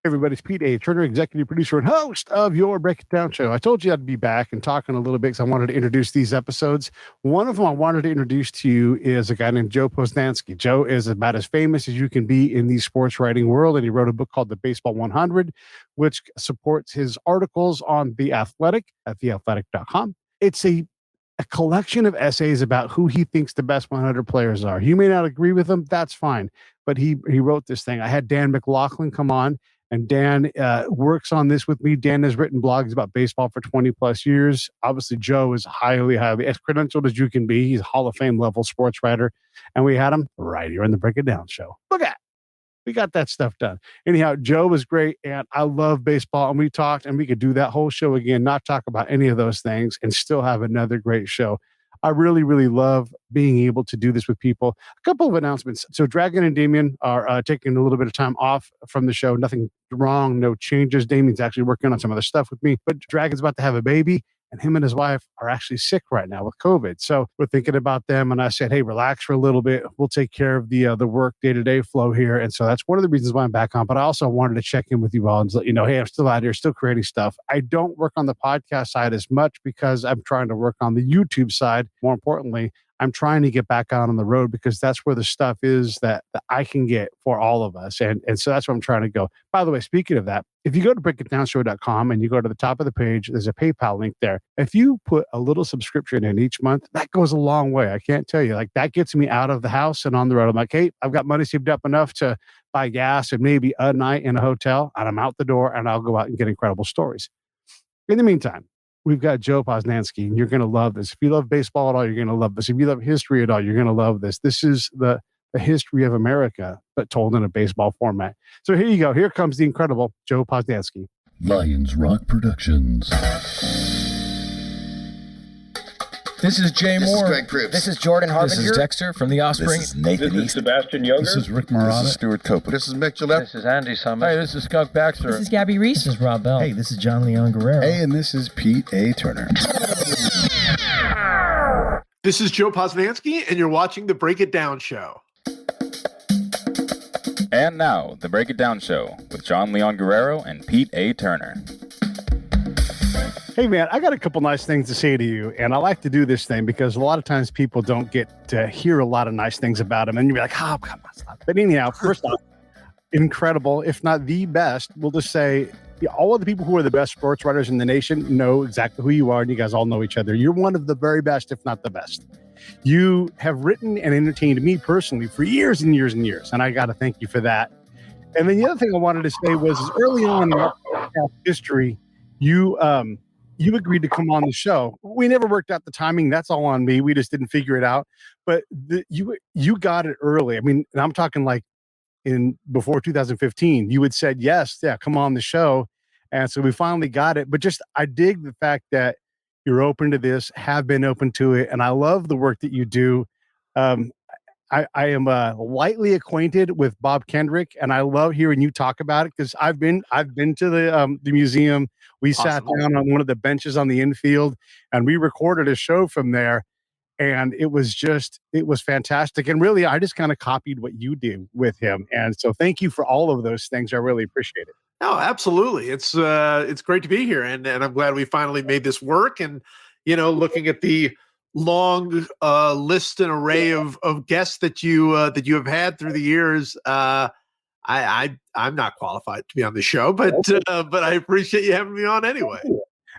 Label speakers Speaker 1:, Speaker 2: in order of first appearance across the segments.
Speaker 1: Everybody's Pete A. Turner, executive producer and host of your Break It Down show. I told you I'd be back and talking a little bit because I wanted to introduce these episodes. One of them I wanted to introduce to you is a guy named Joe Posnansky. Joe is about as famous as you can be in the sports writing world, and he wrote a book called The Baseball 100, which supports his articles on The Athletic at theathletic.com. It's a collection of essays about who he thinks the best 100 players are. You may not agree with him. That's fine. But he wrote this thing. I had Dan McLaughlin come on. And Dan works on this with me. Dan has written blogs about baseball for 20 plus years. Obviously, Joe is highly as credentialed as you can be. He's a Hall of Fame level sports writer. And we had him right here in the Break It Down show. Look at it. We got that stuff done. Anyhow, Joe was great. And I love baseball. And we talked, and we could do that whole show again, not talk about any of those things, and still have another great show. I really, really love being able to do this with people. A couple of announcements. So Dragon and Damien are taking a little bit of time off from the show. Nothing wrong, no changes. Damien's actually working on some other stuff with me. But Dragon's about to have a baby, and him and his wife are actually sick right now with COVID. So we're thinking about them. And I said, hey, relax for a little bit. We'll take care of the work day-to-day flow here. And so that's one of the reasons why I'm back on. But I also wanted to check in with you all and let you know, hey, I'm still out here, still creating stuff. I don't work on the podcast side as much because I'm trying to work on the YouTube side. More importantly, I'm trying to get back out on the road because that's where the stuff is that I can get for all of us. And so that's where I'm trying to go. By the way, speaking of that, if you go to breakitdownshow.com and you go to the top of the page, there's a PayPal link there. If you put a little subscription in each month, that goes a long way. I can't tell you. Like, that gets me out of the house and on the road. I'm like, hey, I've got money saved up enough to buy gas and maybe a night in a hotel, and I'm out the door and I'll go out and get incredible stories. In the meantime, we've got Joe Posnansky, and you're going to love this. If you love baseball at all, you're going to love this. If you love history at all, you're going to love this. This is the history of America, but told in a baseball format. So here you go. Here comes the incredible Joe Posnansky.
Speaker 2: Lions Rock Productions.
Speaker 3: This is Jay Moore.
Speaker 4: This is Greg Proops.
Speaker 5: This is Jordan Harbinger.
Speaker 3: This is Dexter from The Offspring.
Speaker 2: This is Nathan
Speaker 6: This is
Speaker 2: East.
Speaker 6: Sebastian Younger.
Speaker 2: This is Rick Marotta.
Speaker 4: This is Stuart Copeland. This is Mick Gillette.
Speaker 5: This is Andy Summers.
Speaker 3: Hey, this is Skunk Baxter.
Speaker 5: This is Gabby Reese.
Speaker 7: This is Rob Bell.
Speaker 8: Hey, this is John Leon Guerrero.
Speaker 2: Hey, and this is Pete A. Turner.
Speaker 9: This is Joe Posnansky, and you're watching The Break It Down Show.
Speaker 10: And now, The Break It Down Show with John Leon Guerrero and Pete A. Turner.
Speaker 1: Hey, man, I got a couple nice things to say to you. And I like to do this thing because a lot of times people don't get to hear a lot of nice things about them. And you'll be like, oh, come on, stop. But anyhow, first off, incredible, if not the best. We'll just say all of the people who are the best sports writers in the nation know exactly who you are. And you guys all know each other. You're one of the very best, if not the best. You have written and entertained me personally for years and years and years. And I got to thank you for that. And then the other thing I wanted to say was early on in our history, you agreed to come on the show. We never worked out the timing. That's all on me. We just didn't figure it out. But you got it early. I mean, and I'm talking like before 2015. You had said yes, yeah, come on the show, and so we finally got it. But just I dig the fact that you're open to this, have been open to it, and I love the work that you do. I am lightly acquainted with Bob Kendrick, and I love hearing you talk about it because I've been to the museum. We sat down on one of the benches on the infield, and we recorded a show from there, and it was fantastic. And really, I just kind of copied what you did with him, and so thank you for all of those things. I really appreciate it.
Speaker 9: No, absolutely. It's great to be here, and I'm glad we finally made this work. And looking at the long list and array of guests that you have had through the years, I'm not qualified to be on the show, but I appreciate you having me on anyway.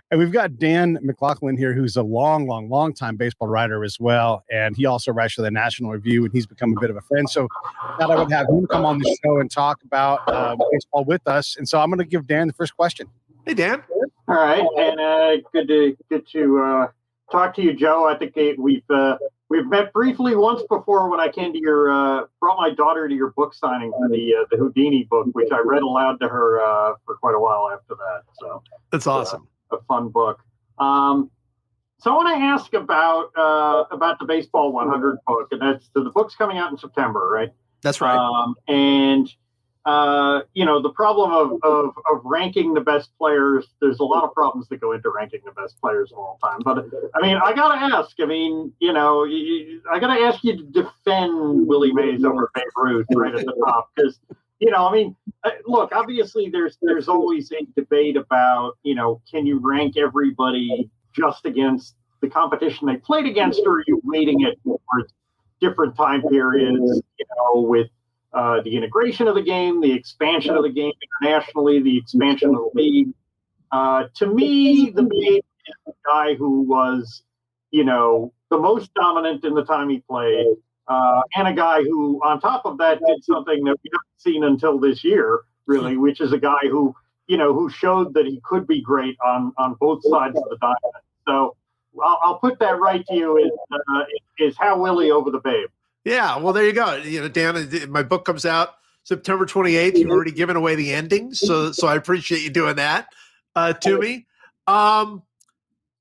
Speaker 1: And we've got Dan McLaughlin here, who's a long time baseball writer as well, and he also writes for the National Review, and he's become a bit of a friend. So I thought I would have him come on the show and talk about baseball with us. And so I'm going to give Dan the first question.
Speaker 9: Hey, Dan.
Speaker 6: All right, and good to talk to you, Joe. I think we've met briefly once before when I came to brought my daughter to your book signing for the Houdini book, which I read aloud to her for quite a while after that. So
Speaker 9: that's awesome.
Speaker 6: A fun book. So I want to ask about the Baseball 100 book, and the book's coming out in September, right?
Speaker 9: That's right.
Speaker 6: The problem of ranking the best players, there's a lot of problems that go into ranking the best players of all time. But I mean, I got to ask, I got to ask you to defend Willie Mays over Babe Ruth right at the top, because, I mean, look, obviously there's always a debate about, can you rank everybody just against the competition they played against, or are you weighting it towards different time periods, with the integration of the game, the expansion of the game internationally, the expansion of the league. To me, the Babe is the guy who was, the most dominant in the time he played, and a guy who, on top of that, did something that we haven't seen until this year, really, which is a guy who, who showed that he could be great on both sides of the diamond. So I'll put that right to you is how Willie over the Babe.
Speaker 9: Yeah, well, there you go. Dan, my book comes out September 28th. You've already given away the ending, so I appreciate you doing that to me.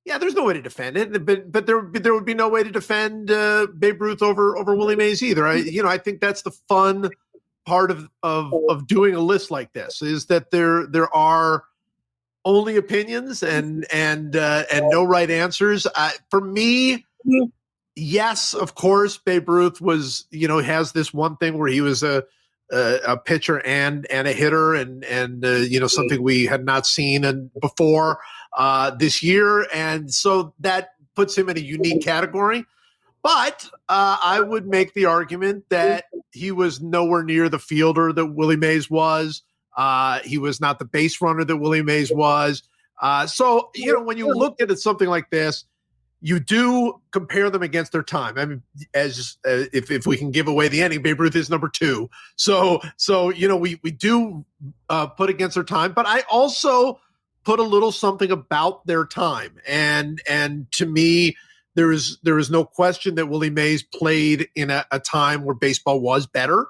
Speaker 9: Yeah, there's no way to defend it, but there would be no way to defend Babe Ruth over Willie Mays either. I think that's the fun part of doing a list like this, is that there are only opinions and no right answers. For me, yes, of course, Babe Ruth was, has this one thing where he was a pitcher and a hitter, and something we had not seen before this year, and so that puts him in a unique category. But I would make the argument that he was nowhere near the fielder that Willie Mays was. He was not the base runner that Willie Mays was. So when you look at something like this, you do compare them against their time. I mean, as if we can give away the ending, Babe Ruth is number 2. So we do put against their time, but I also put a little something about their time. And to me, there is no question that Willie Mays played in a time where baseball was better.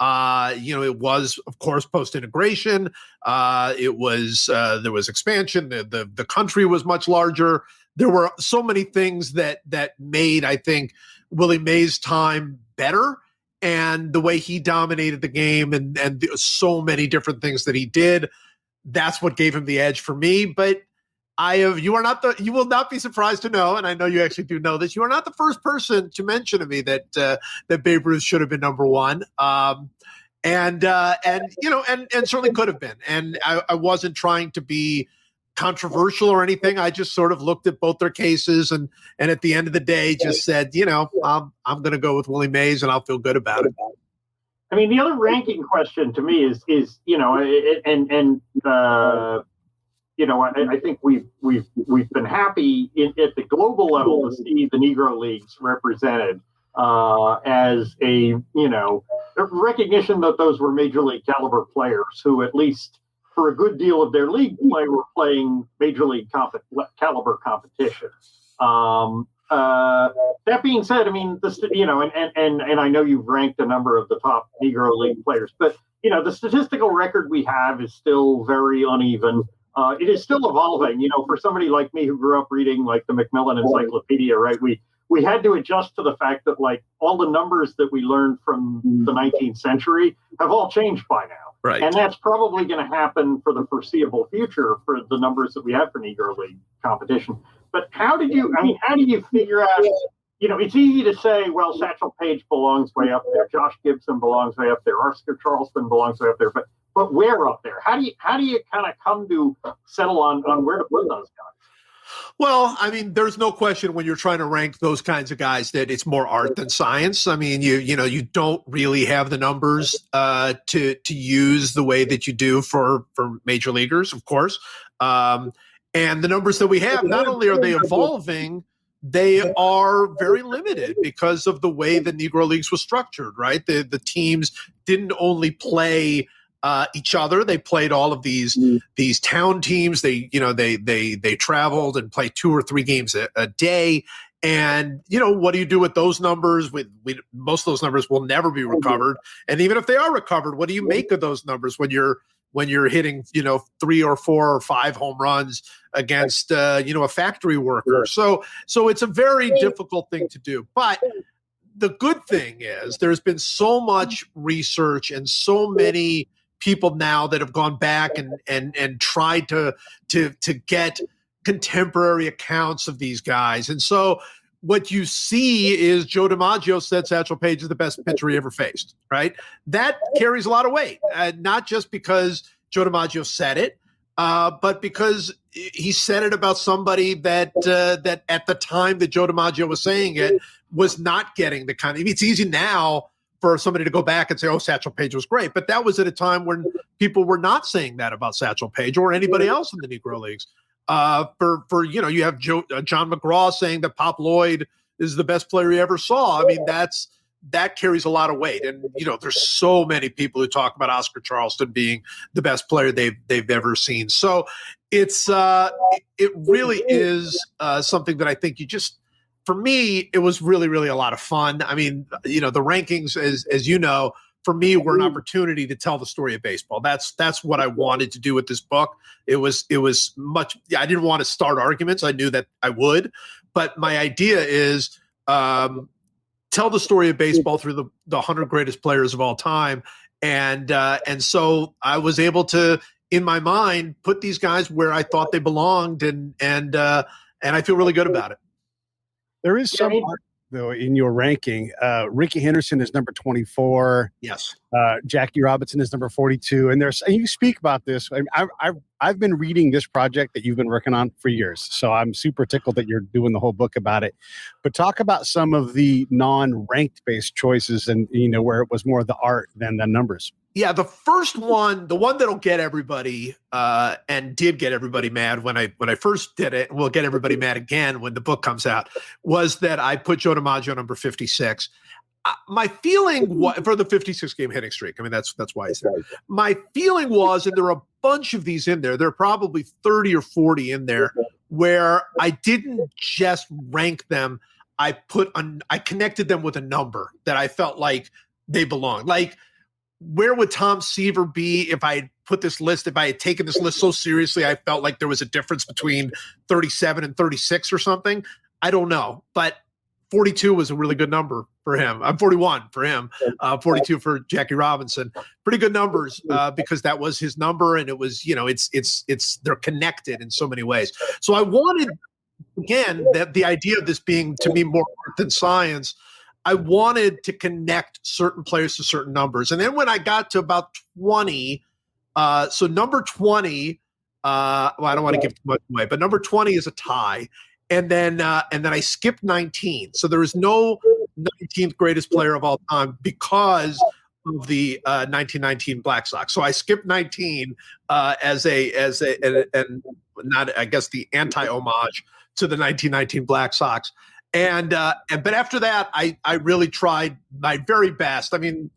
Speaker 9: It was, of course, post-integration. It was there was expansion. The country was much larger. There were so many things that made, I think, Willie Mays' time better, and the way he dominated the game, and so many different things that he did. That's what gave him the edge for me. But you will not be surprised to know, and I know you actually do know this, you are not the first person to mention to me that Babe Ruth should have been number 1. And certainly could have been. And I wasn't trying to be controversial or anything. I just sort of looked at both their cases, and at the end of the day just said, I'm going to go with Willie Mays, and I'll feel good about it.
Speaker 6: I mean, the other ranking question to me is I think we've been happy at the global level to see the Negro Leagues represented as a recognition that those were major league caliber players who, at least for a good deal of their league play, were playing major league caliber competition. That being said, I mean, and I know you've ranked a number of the top Negro League players, but the statistical record we have is still very uneven. It is still evolving. For somebody like me who grew up reading like the Macmillan Encyclopedia, right? We had to adjust to the fact that like all the numbers that we learned from the 19th century have all changed by now.
Speaker 9: Right.
Speaker 6: And that's probably going to happen for the foreseeable future for the numbers that we have for Negro League competition. But how do you figure out, it's easy to say, well, Satchel Paige belongs way up there. Josh Gibson belongs way up there. Oscar Charleston belongs way up there. But where up there? How do you kind of come to settle on where to put those guys?
Speaker 9: Well, I mean, there's no question when you're trying to rank those kinds of guys that it's more art than science. I mean, you don't really have the numbers to use the way that you do for major leaguers, of course. And the numbers that we have, not only are they evolving, they are very limited because of the way the Negro Leagues was structured, right? The teams didn't only play each other. They played all of these town teams. They traveled and played 2 or 3 games a day. And, what do you do with those numbers? Most of those numbers will never be recovered. And even if they are recovered, what do you make of those numbers when you're hitting, 3 or 4 or 5 home runs against, a factory worker? So it's a very difficult thing to do. But the good thing is there's been so much research and so many people now that have gone back and tried to get contemporary accounts of these guys. And so what you see is Joe DiMaggio said Satchel Paige is the best pitcher he ever faced, right? That carries a lot of weight, not just because Joe DiMaggio said it, but because he said it about somebody that that at the time that Joe DiMaggio was saying it was not getting the kind of. I mean, it's easy now for somebody to go back and say, "Oh, Satchel Paige was great," but that was at a time when people were not saying that about Satchel Paige or anybody else in the Negro Leagues. For you have John McGraw saying that Pop Lloyd is the best player he ever saw. I mean, that carries a lot of weight. And there's so many people who talk about Oscar Charleston being the best player they've ever seen. So it's it really is something that I think for me, it was really, really a lot of fun. I mean, the rankings, as you know, for me, were an opportunity to tell the story of baseball. That's what I wanted to do with this book. It was much. I didn't want to start arguments. I knew that I would, but my idea is tell the story of baseball through the 100 greatest players of all time, and so I was able to, in my mind, put these guys where I thought they belonged, and I feel really good about it.
Speaker 1: There is some art, though, in your ranking. Ricky Henderson is number 24.
Speaker 9: Yes.
Speaker 1: Jackie Robinson is number 42. And you speak about this. I've been reading this project that you've been working on for years. So I'm super tickled that you're doing the whole book about it. But talk about some of the non-ranked based choices and, where it was more the art than the numbers.
Speaker 9: Yeah, the first one, the one that'll get everybody and did get everybody mad when I first did it, and will get everybody mad again when the book comes out, was that I put Joe DiMaggio number 56. My feeling for the 56 game hitting streak. I mean, that's why I said it. My feeling was, and there are a bunch of these in there. There are probably 30 or 40 in there where I didn't just rank them. I connected them with a number that I felt like they belonged. Like, where would Tom Seaver be if I had put this list, if I had taken this list so seriously, I felt like there was a difference between 37 and 36 or something? I don't know. But 42 was a really good number for him. I'm 41 for him, 42 for Jackie Robinson. Pretty good numbers because that was his number, and it was, they're connected in so many ways. So I wanted, again, that the idea of this being, to me, more art than science. I wanted to connect certain players to certain numbers. And then when I got to about 20, so number 20, well, I don't want to give too much away, but number 20 is a tie. And then I skipped 19. So there is no 19th greatest player of all time because of the 1919 Black Sox. So I skipped 19 as not, I guess, the anti-homage to the 1919 Black Sox. But after that, I really tried my very best. I mean,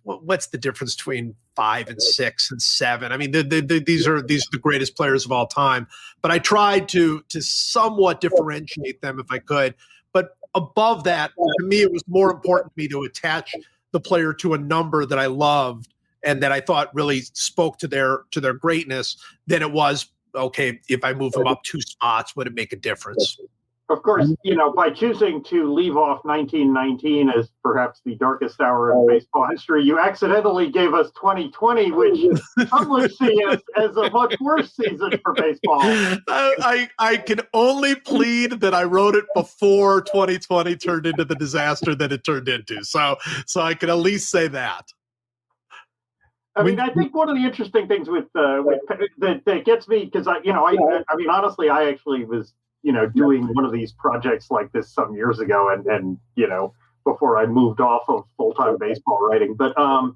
Speaker 9: what's the difference between 5 and 6 and 7? I mean, these are the greatest players of all time. But I tried to somewhat differentiate them if I could. But above that, to me, it was more important to me to attach the player to a number that I loved and that I thought really spoke to their greatness than it was, okay, if I move them up 2 spots, would it make a difference?
Speaker 6: Of course, by choosing to leave off 1919 as perhaps the darkest hour in baseball history, you accidentally gave us 2020, which some would see as a much worse season for baseball.
Speaker 9: I can only plead that I wrote it before 2020 turned into the disaster that it turned into. So I can at least say that.
Speaker 6: I mean, I think one of the interesting things with that gets me, because I mean, honestly, I actually was doing one of these projects like this some years ago and before I moved off of full-time baseball writing. But, I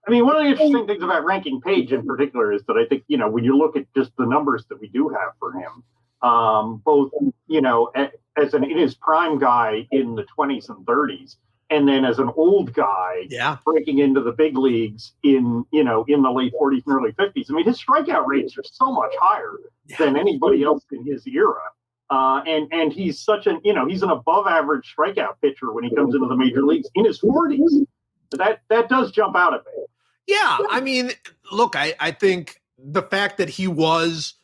Speaker 6: mean, one of the interesting things about ranking Page in particular is that I think, when you look at just the numbers that we do have for him, both, as in his prime guy in the 20s and 30s, and then as an old guy breaking into the big leagues in the late 40s and early 50s. I mean, his strikeout rates are so much higher than anybody else in his era. And he's such he's an above average strikeout pitcher when he comes into the major leagues in his 40s. That does jump out at me.
Speaker 9: Yeah. I mean, look, I think the fact that he was,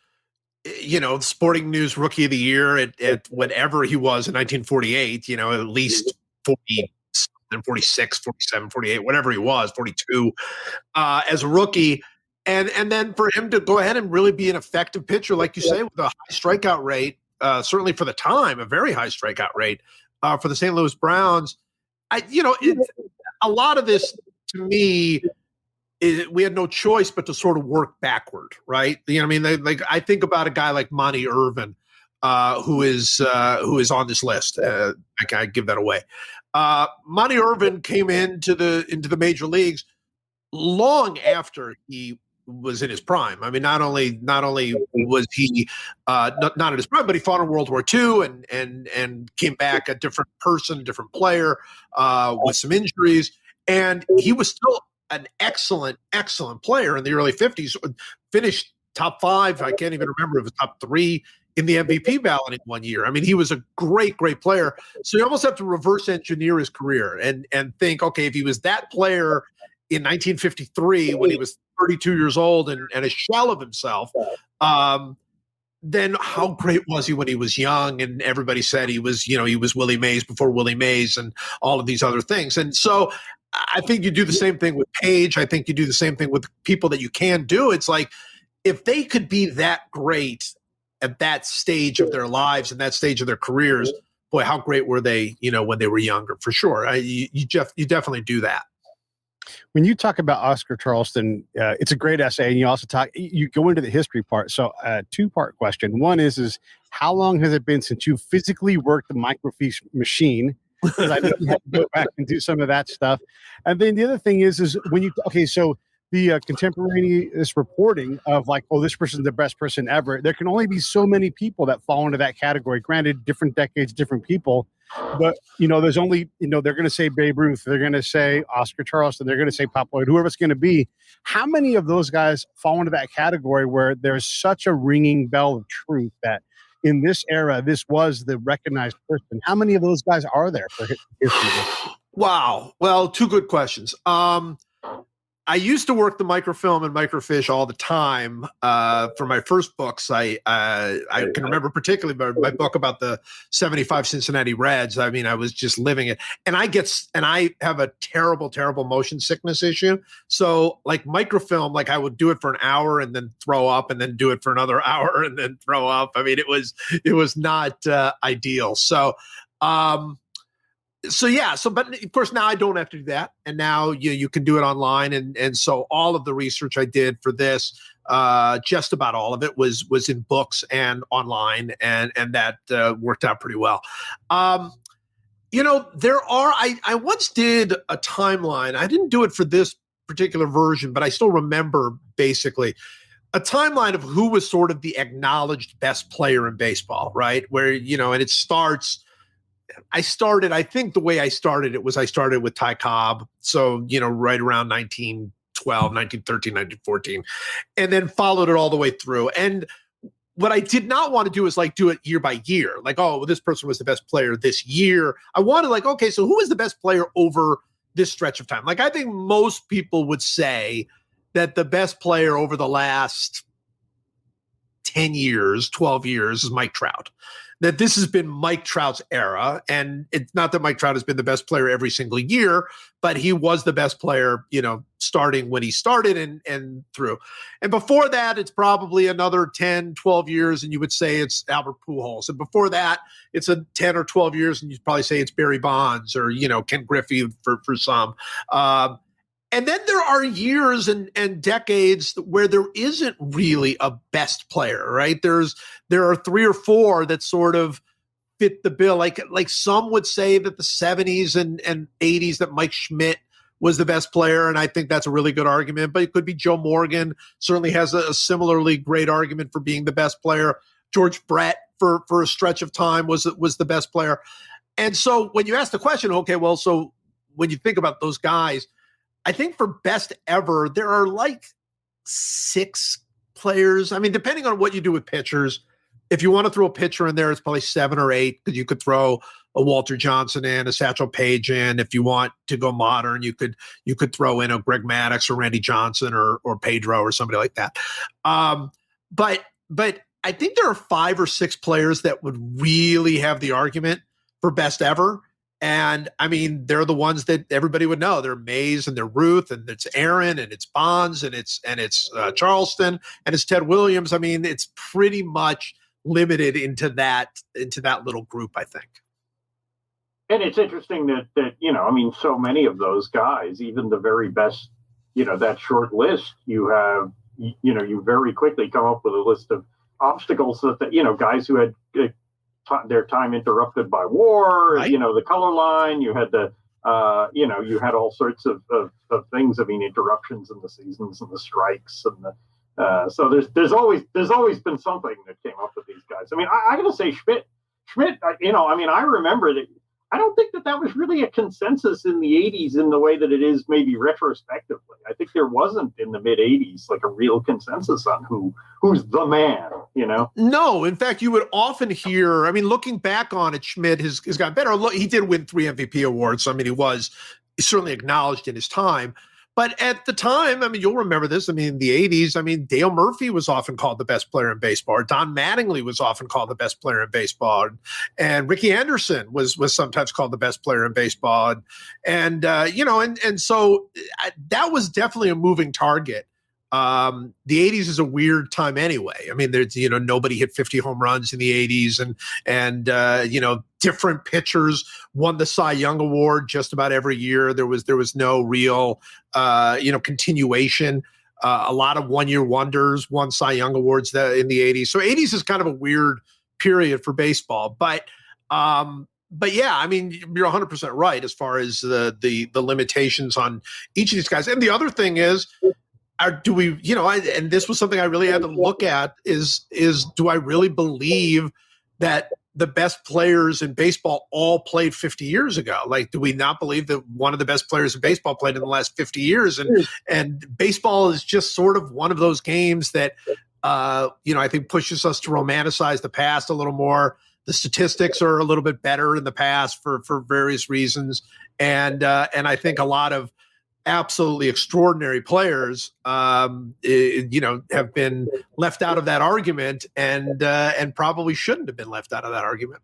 Speaker 9: Sporting News Rookie of the Year at whatever he was in 1948, at least 40, 46, 47, 48, whatever he was, 42, as a rookie. And then for him to go ahead and really be an effective pitcher, like you say, with a high strikeout rate, certainly for the time, a very high strikeout rate for the St. Louis Browns. A lot of this to me, we had no choice but to sort of work backward, right? I mean, like I think about a guy like Monty Irvin, who is on this list. I can't give that away. Monty Irvin came into the major leagues long after he was in his prime. I mean, not only was he not in his prime, but he fought in World War II and came back a different person, a different player with some injuries, and he was still an excellent player in the early 50s. Finished top 5. I can't even remember if it was top 3 in the MVP ballot in one year. I mean, he was a great player. So you almost have to reverse engineer his career and think, okay, if he was that player in 1953 when he was 32 years old and a shell of himself, then how great was he when he was young? And everybody said he was Willie Mays before Willie Mays and all of these other things. And so I think you do the same thing with Page. I think you do the same thing with people that you can do. It's like, if they could be that great at that stage of their lives and that stage of their careers, boy, how great were they, when they were younger, for sure. You definitely do that.
Speaker 1: When you talk about Oscar Charleston, it's a great essay, and you go into the history part. So, 2-part question. One is how long has it been since you physically worked the microfiche machine? Because I know you have to go back and do some of that stuff. And then the other thing is when so the contemporaneous reporting of like, oh, this person's the best person ever. There can only be so many people that fall into that category. Granted, different decades, different people. But, there's only, they're going to say Babe Ruth. They're going to say Oscar Charleston. They're going to say Pop Lloyd, whoever it's going to be. How many of those guys fall into that category where there's such a ringing bell of truth that in this era, this was the recognized person? How many of those guys are there for history?
Speaker 9: Wow. Well, 2 good questions. I used to work the microfilm and microfiche all the time for my first books. I can remember particularly my book about the 75 Cincinnati Reds. I mean, I was just living it. And I have a terrible motion sickness issue. So like microfilm, like I would do it for an hour and then throw up and then do it for another hour and then throw up. I mean, it was not ideal. But of course now I don't have to do that. And now you can do it online. And so all of the research I did for this, just about all of it was in books and online. And that worked out pretty well. I once did a timeline. I didn't do it for this particular version, but I still remember basically a timeline of who was sort of the acknowledged best player in baseball, right? Where, and it starts, I think the way I started it was I started with Ty Cobb. So, right around 1912, 1913, 1914, and then followed it all the way through. And what I did not want to do is like do it year by year. Like, oh, well, this person was the best player this year. I wanted like, okay, so who is the best player over this stretch of time? Like, I think most people would say that the best player over the last 10 years, 12 years is Mike Trout. That this has been Mike Trout's era. And it's not that Mike Trout has been the best player every single year, but he was the best player, starting when he started and through. And before that, it's probably another 10, 12 years, and you would say it's Albert Pujols. And before that, it's a 10 or 12 years, and you'd probably say it's Barry Bonds or, Ken Griffey for some. And then there are years and decades where there isn't really a best player, right? There are 3 or 4 that sort of fit the bill. Like some would say that the 70s and 80s that Mike Schmidt was the best player, and I think that's a really good argument. But it could be Joe Morgan, certainly has a similarly great argument for being the best player. George Brett for a stretch of time was the best player. And so when you ask the question, okay, well, so when you think about those guys, I think for best ever, there are like 6 players. I mean, depending on what you do with pitchers, if you want to throw a pitcher in there, it's probably 7 or 8, because you could throw a Walter Johnson in, a Satchel Paige in. If you want to go modern, you could throw in a Greg Maddux or Randy Johnson or Pedro or somebody like that. But I think there are 5 or 6 players that would really have the argument for best ever. And I mean, they're the ones that everybody would know. They're Mays and they're Ruth and it's Aaron and it's Bonds and it's Charleston and it's Ted Williams. I mean, it's pretty much limited into that little group, I think.
Speaker 6: And it's interesting that so many of those guys, even the very best, that short list, you have, you very quickly come up with a list of obstacles that guys who had their time interrupted by war,
Speaker 9: right.
Speaker 6: The color line, you had you had all sorts of things. I mean, interruptions in the seasons and the strikes and so there's always been something that came up with these guys. I mean, I got to say Schmidt, I remember that. I don't think that was really a consensus in the 80s in the way that it is maybe retrospectively. I think there wasn't in the mid 80s like a real consensus on who's the man,
Speaker 9: No, in fact, you would often hear, I mean, looking back on it, Schmidt has gotten better. He did win 3 MVP awards. So, I mean, he was certainly acknowledged in his time. But at the time, I mean, you'll remember this. I mean, in the 80s, I mean, Dale Murphy was often called the best player in baseball. Don Mattingly was often called the best player in baseball. And Ricky Henderson was sometimes called the best player in baseball. And so that was definitely a moving target. The 80s is a weird time anyway. I mean, there's, nobody hit 50 home runs in the 80s and different pitchers won the Cy Young Award just about every year. There was no real, continuation. A lot of one-year wonders won Cy Young Awards in the 80s. So 80s is kind of a weird period for baseball, but yeah, I mean, you're 100% right as far as the limitations on each of these guys. And the other thing is, do we, and this was something I really had to look at is do I really believe that the best players in baseball all played 50 years ago? Like, do we not believe that one of the best players in baseball played in the last 50 years? And baseball is just sort of one of those games that, I think pushes us to romanticize the past a little more. The statistics are a little bit better in the past for various reasons. And I think a lot of absolutely extraordinary players, have been left out of that argument and probably shouldn't have been left out of that argument.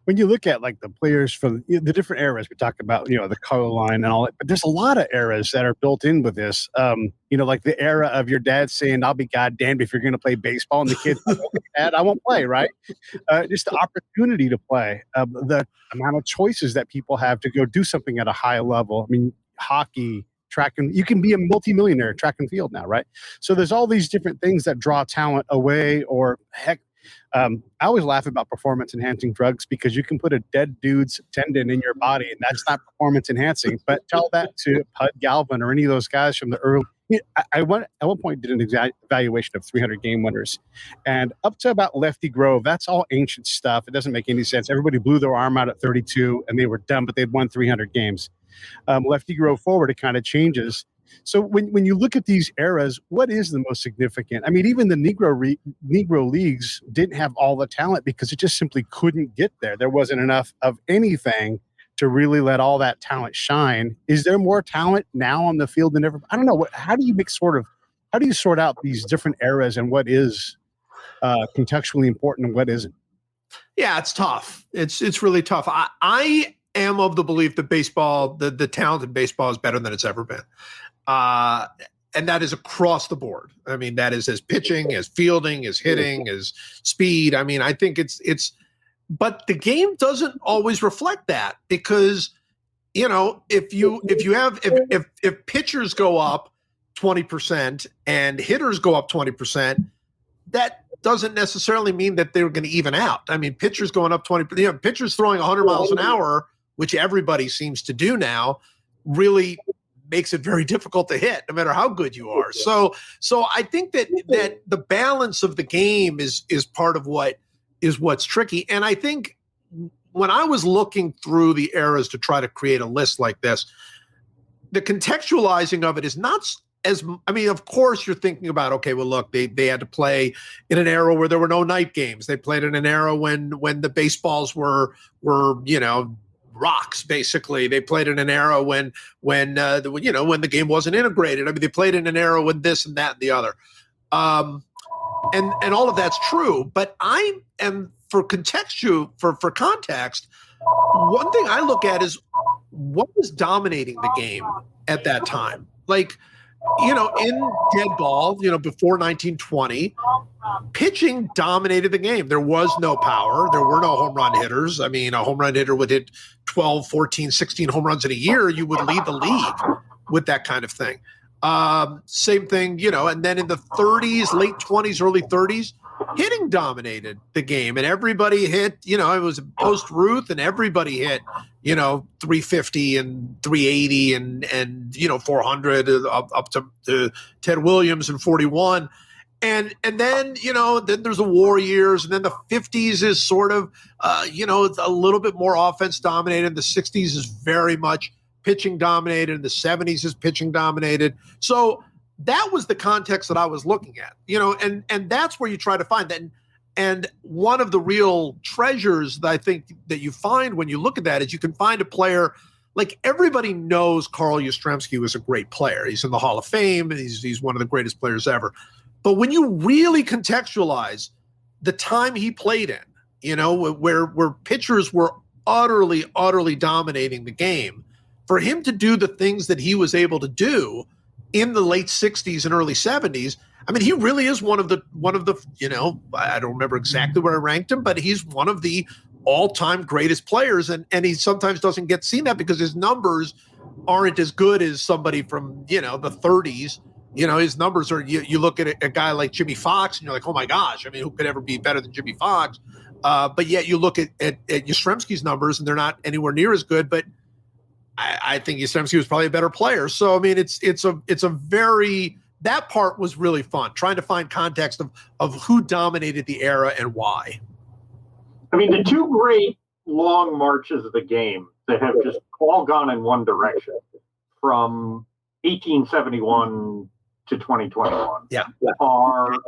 Speaker 1: When you look at like the players from the different eras, we talk about, the color line and all that, but there's a lot of eras that are built in with this. Like the era of your dad saying, I'll be goddamned if you're going to play baseball. And the kid, Dad, I won't play, right? Just the opportunity to play, the amount of choices that people have to go do something at a high level. I mean, hockey, track, and you can be a multimillionaire at track and field now, right? So there's all these different things that draw talent away, or heck, I always laugh about performance enhancing drugs because you can put a dead dude's tendon in your body and that's not performance enhancing. But tell that to Pud Galvin or any of those guys from the early. I at one point did an evaluation of 300 game winners, and up to about Lefty Grove, that's all ancient stuff. It doesn't make any sense. Everybody blew their arm out at 32 and they were done, but they'd won 300 games. Lefty Grove forward, it kind of changes. So when you look at these eras, what is the most significant? I mean, even the Negro leagues didn't have all the talent because it just simply couldn't get there. There wasn't enough of anything to really let all that talent shine. Is there more talent now on the field than ever? I don't know. How do you sort out these different eras and what is contextually important and what isn't?
Speaker 9: Yeah, it's tough. It's really tough. I am of the belief that baseball, the talent in baseball is better than it's ever been. And that is across the board. I mean, that is as pitching, as fielding, as hitting, as speed. I mean, I think it's, but the game doesn't always reflect that because, if pitchers go up 20% and hitters go up 20%, that doesn't necessarily mean that they're going to even out. I mean, pitchers going up 20%, pitchers throwing 100 miles an hour, which everybody seems to do now, really makes it very difficult to hit no matter how good you are. So I think that the balance of the game is part of what's tricky. And I think when I was looking through the eras to try to create a list like this, the contextualizing of it is not of course you're thinking about, okay, well, look, they had to play in an era where there were no night games. They played in an era when the baseballs were rocks, basically. They played in an era when the game wasn't integrated. I mean, they played in an era when this and that and the other. And all of that's true. But I am for context, one thing I look at is what was dominating the game at that time. Like, in dead ball, before 1920, pitching dominated the game. There was no power. There were no home run hitters. I mean, a home run hitter would hit 12, 14, 16 home runs in a year. You would lead the league with that kind of thing. Same thing, and then in the 30s, late 20s, early 30s, hitting dominated the game, and everybody hit, it was post Ruth, and everybody hit, 350 and 380 and 400 up to Ted Williams and 41. And then, then there's the war years, and then the 50s is sort of, it's a little bit more offense dominated. The 60s is very much pitching dominated, and the 70s is pitching dominated. So that was the context that I was looking at, and that's where you try to find that. And one of the real treasures that I think that you find when you look at that is you can find a player, like everybody knows Carl Ustremski was a great player. He's in the Hall of Fame. He's one of the greatest players ever. But when you really contextualize the time he played in, where pitchers were utterly, utterly dominating the game, for him to do the things that he was able to do in the late 60s and early 70s, I mean, he really is one of the, I don't remember exactly where I ranked him, but he's one of the all-time greatest players. And he sometimes doesn't get seen that because his numbers aren't as good as somebody from, the 30s. His numbers are, you look at a guy like Jimmy Fox and you're like, oh my gosh, I mean, who could ever be better than Jimmy Fox? But yet you look at Ustremski's numbers and they're not anywhere near as good, but I think Ustremski was probably a better player. So, I mean, it's a very, that part was really fun, trying to find context of who dominated the era and why.
Speaker 6: I mean, the two great long marches of the game that have just all gone in one direction from 1871 to 2021 are,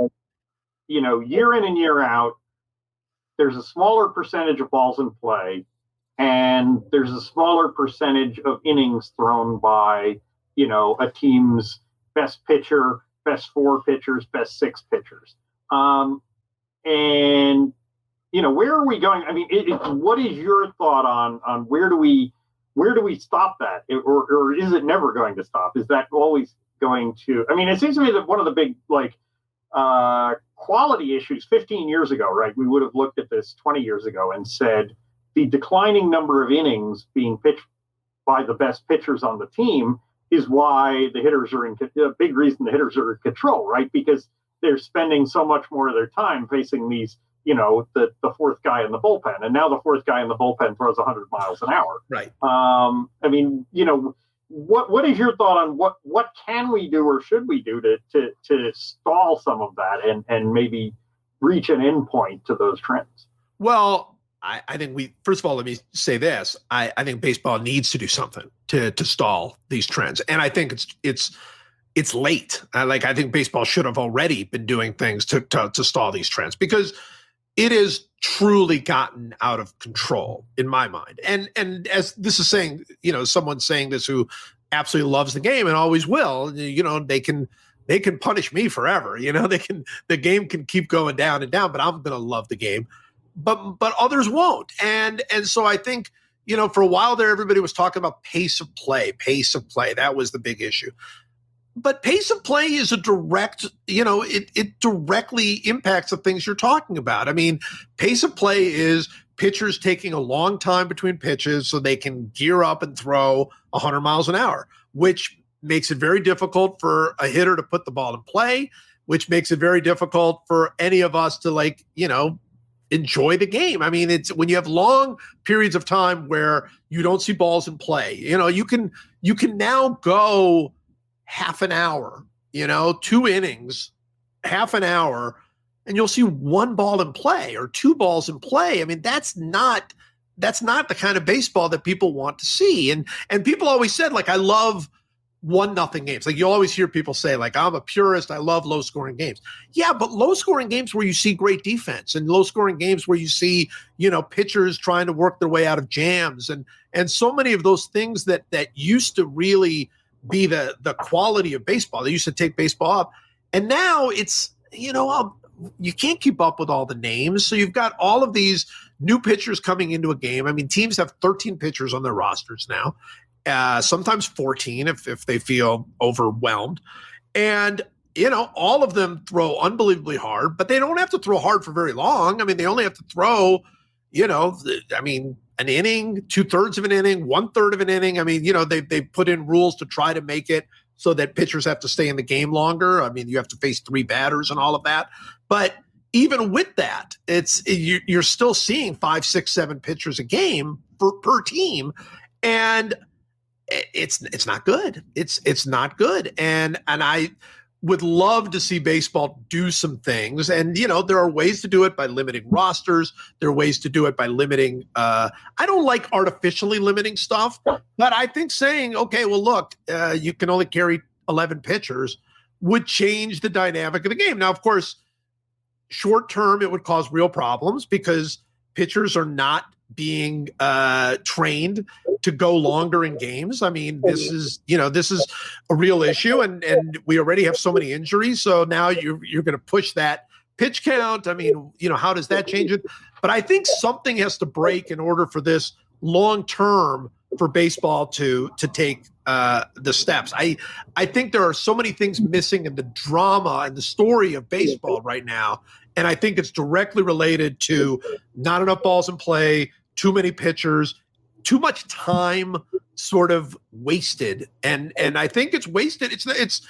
Speaker 6: year in and year out, there's a smaller percentage of balls in play, and there's a smaller percentage of innings thrown by, a team's best pitcher, best four pitchers, best six pitchers. And, where are we going? I mean, what is your thought on where do we stop that? Or is it never going to stop? Is that always going to, I mean, it seems to me that one of the big, quality issues 15 years ago, right? We would have looked at this 20 years ago and said the declining number of innings being pitched by the best pitchers on the team is why the hitters are a big reason the hitters are in control, right? Because they're spending so much more of their time facing these, the fourth guy in the bullpen. And now the fourth guy in the bullpen throws 100 miles an hour.
Speaker 9: Right.
Speaker 6: I mean, what is your thought on what can we do or should we do to stall some of that and maybe reach an end point to those trends?
Speaker 9: Well, I think first of all, let me say this. I think baseball needs to do something to stall these trends. And I think it's late. I think baseball should have already been doing things to stall these trends because it has truly gotten out of control in my mind. And as this is saying, someone saying this who absolutely loves the game and always will, they can punish me forever. The game can keep going down and down, but I'm going to love the game. But others won't. And so I think, for a while there, everybody was talking about pace of play. That was the big issue. But pace of play is a direct, it directly impacts the things you're talking about. I mean, pace of play is pitchers taking a long time between pitches so they can gear up and throw 100 miles an hour, which makes it very difficult for a hitter to put the ball in play, which makes it very difficult for any of us to enjoy the game. I mean, it's when you have long periods of time where you don't see balls in play, you can now go half an hour, 2 innings, half an hour, and you'll see 1 ball in play or 2 balls in play. I mean, that's not the kind of baseball that people want to see. And people always said, I love 1-0 games. You always hear people say, I'm a purist. I love low scoring games. Yeah, but low scoring games where you see great defense and low scoring games where you see, pitchers trying to work their way out of jams and so many of those things that used to really be the quality of baseball. They used to take baseball up. And now it's, you can't keep up with all the names. So you've got all of these new pitchers coming into a game. I mean, teams have 13 pitchers on their rosters now, sometimes 14 if they feel overwhelmed. And, all of them throw unbelievably hard, but they don't have to throw hard for very long. I mean, they only have to throw, an inning, 2/3 of an inning, 1/3 of an inning. I mean, they put in rules to try to make it so that pitchers have to stay in the game longer. I mean, you have to face 3 batters and all of that. But even with that, you're still seeing 5, 6, 7 pitchers a game per team, and it's not good. It's not good. And I would love to see baseball do some things. And, there are ways to do it by limiting rosters. There are ways to do it by limiting. I don't like artificially limiting stuff, but I think saying, okay, well, look, you can only carry 11 pitchers would change the dynamic of the game. Now, of course, short term, it would cause real problems because pitchers are not being trained to go longer in games. I mean, this is a real issue, and we already have so many injuries. So now you're going to push that pitch count. I mean, how does that change it? But I think something has to break in order for this long term for baseball to take the steps. I think there are so many things missing in the drama and the story of baseball right now. And I think it's directly related to not enough balls in play, too many pitchers, too much time sort of wasted. And I think it's wasted. It's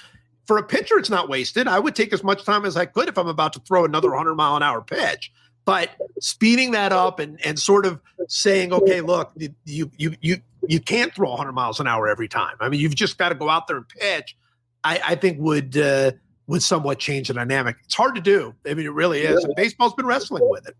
Speaker 9: for a pitcher, it's not wasted. I would take as much time as I could if I'm about to throw another 100-mile-an-hour pitch. But speeding that up and sort of saying, okay, look, you can't throw 100 miles an hour every time. I mean, you've just got to go out there and pitch. I think would somewhat change the dynamic. It's hard to do. I mean, it really is. And baseball's been wrestling with it.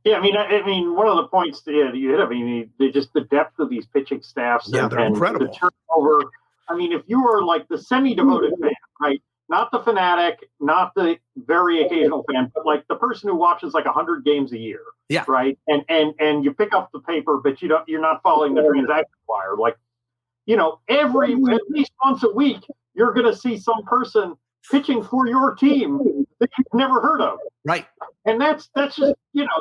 Speaker 6: Yeah, I mean, one of the points that you hit. I mean, just the depth of these pitching staffs.
Speaker 9: Yeah, they're incredible.
Speaker 6: The turnover. I mean, if you were like the semi-devoted fan, right? Not the fanatic, not the very occasional fan, but like the person who watches like 100 games a year.
Speaker 9: Yeah.
Speaker 6: Right. And you pick up the paper, but you're not following the transaction wire. Like, at least once a week, you're going to see some person pitching for your team that you've never heard of.
Speaker 9: Right.
Speaker 6: And that's just,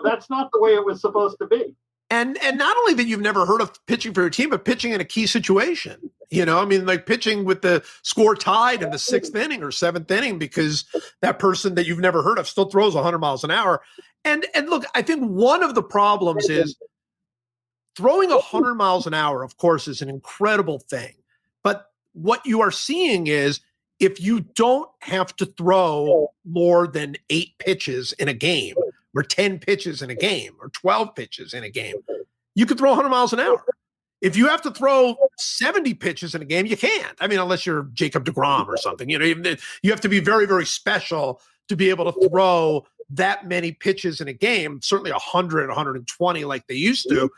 Speaker 6: that's not the way it was supposed to be.
Speaker 9: And not only that you've never heard of pitching for your team, but pitching in a key situation. I mean, like pitching with the score tied in the 6th inning or 7th inning because that person that you've never heard of still throws 100 miles an hour. And look, I think one of the problems is throwing 100 miles an hour, of course, is an incredible thing. But what you are seeing is if you don't have to throw more than 8 pitches in a game or 10 pitches in a game or 12 pitches in a game, you could throw 100 miles an hour. If you have to throw 70 pitches in a game, you can't. I mean, unless you're Jacob deGrom or something. You have to be very, very special to be able to throw that many pitches in a game, certainly 100, 120 like they used to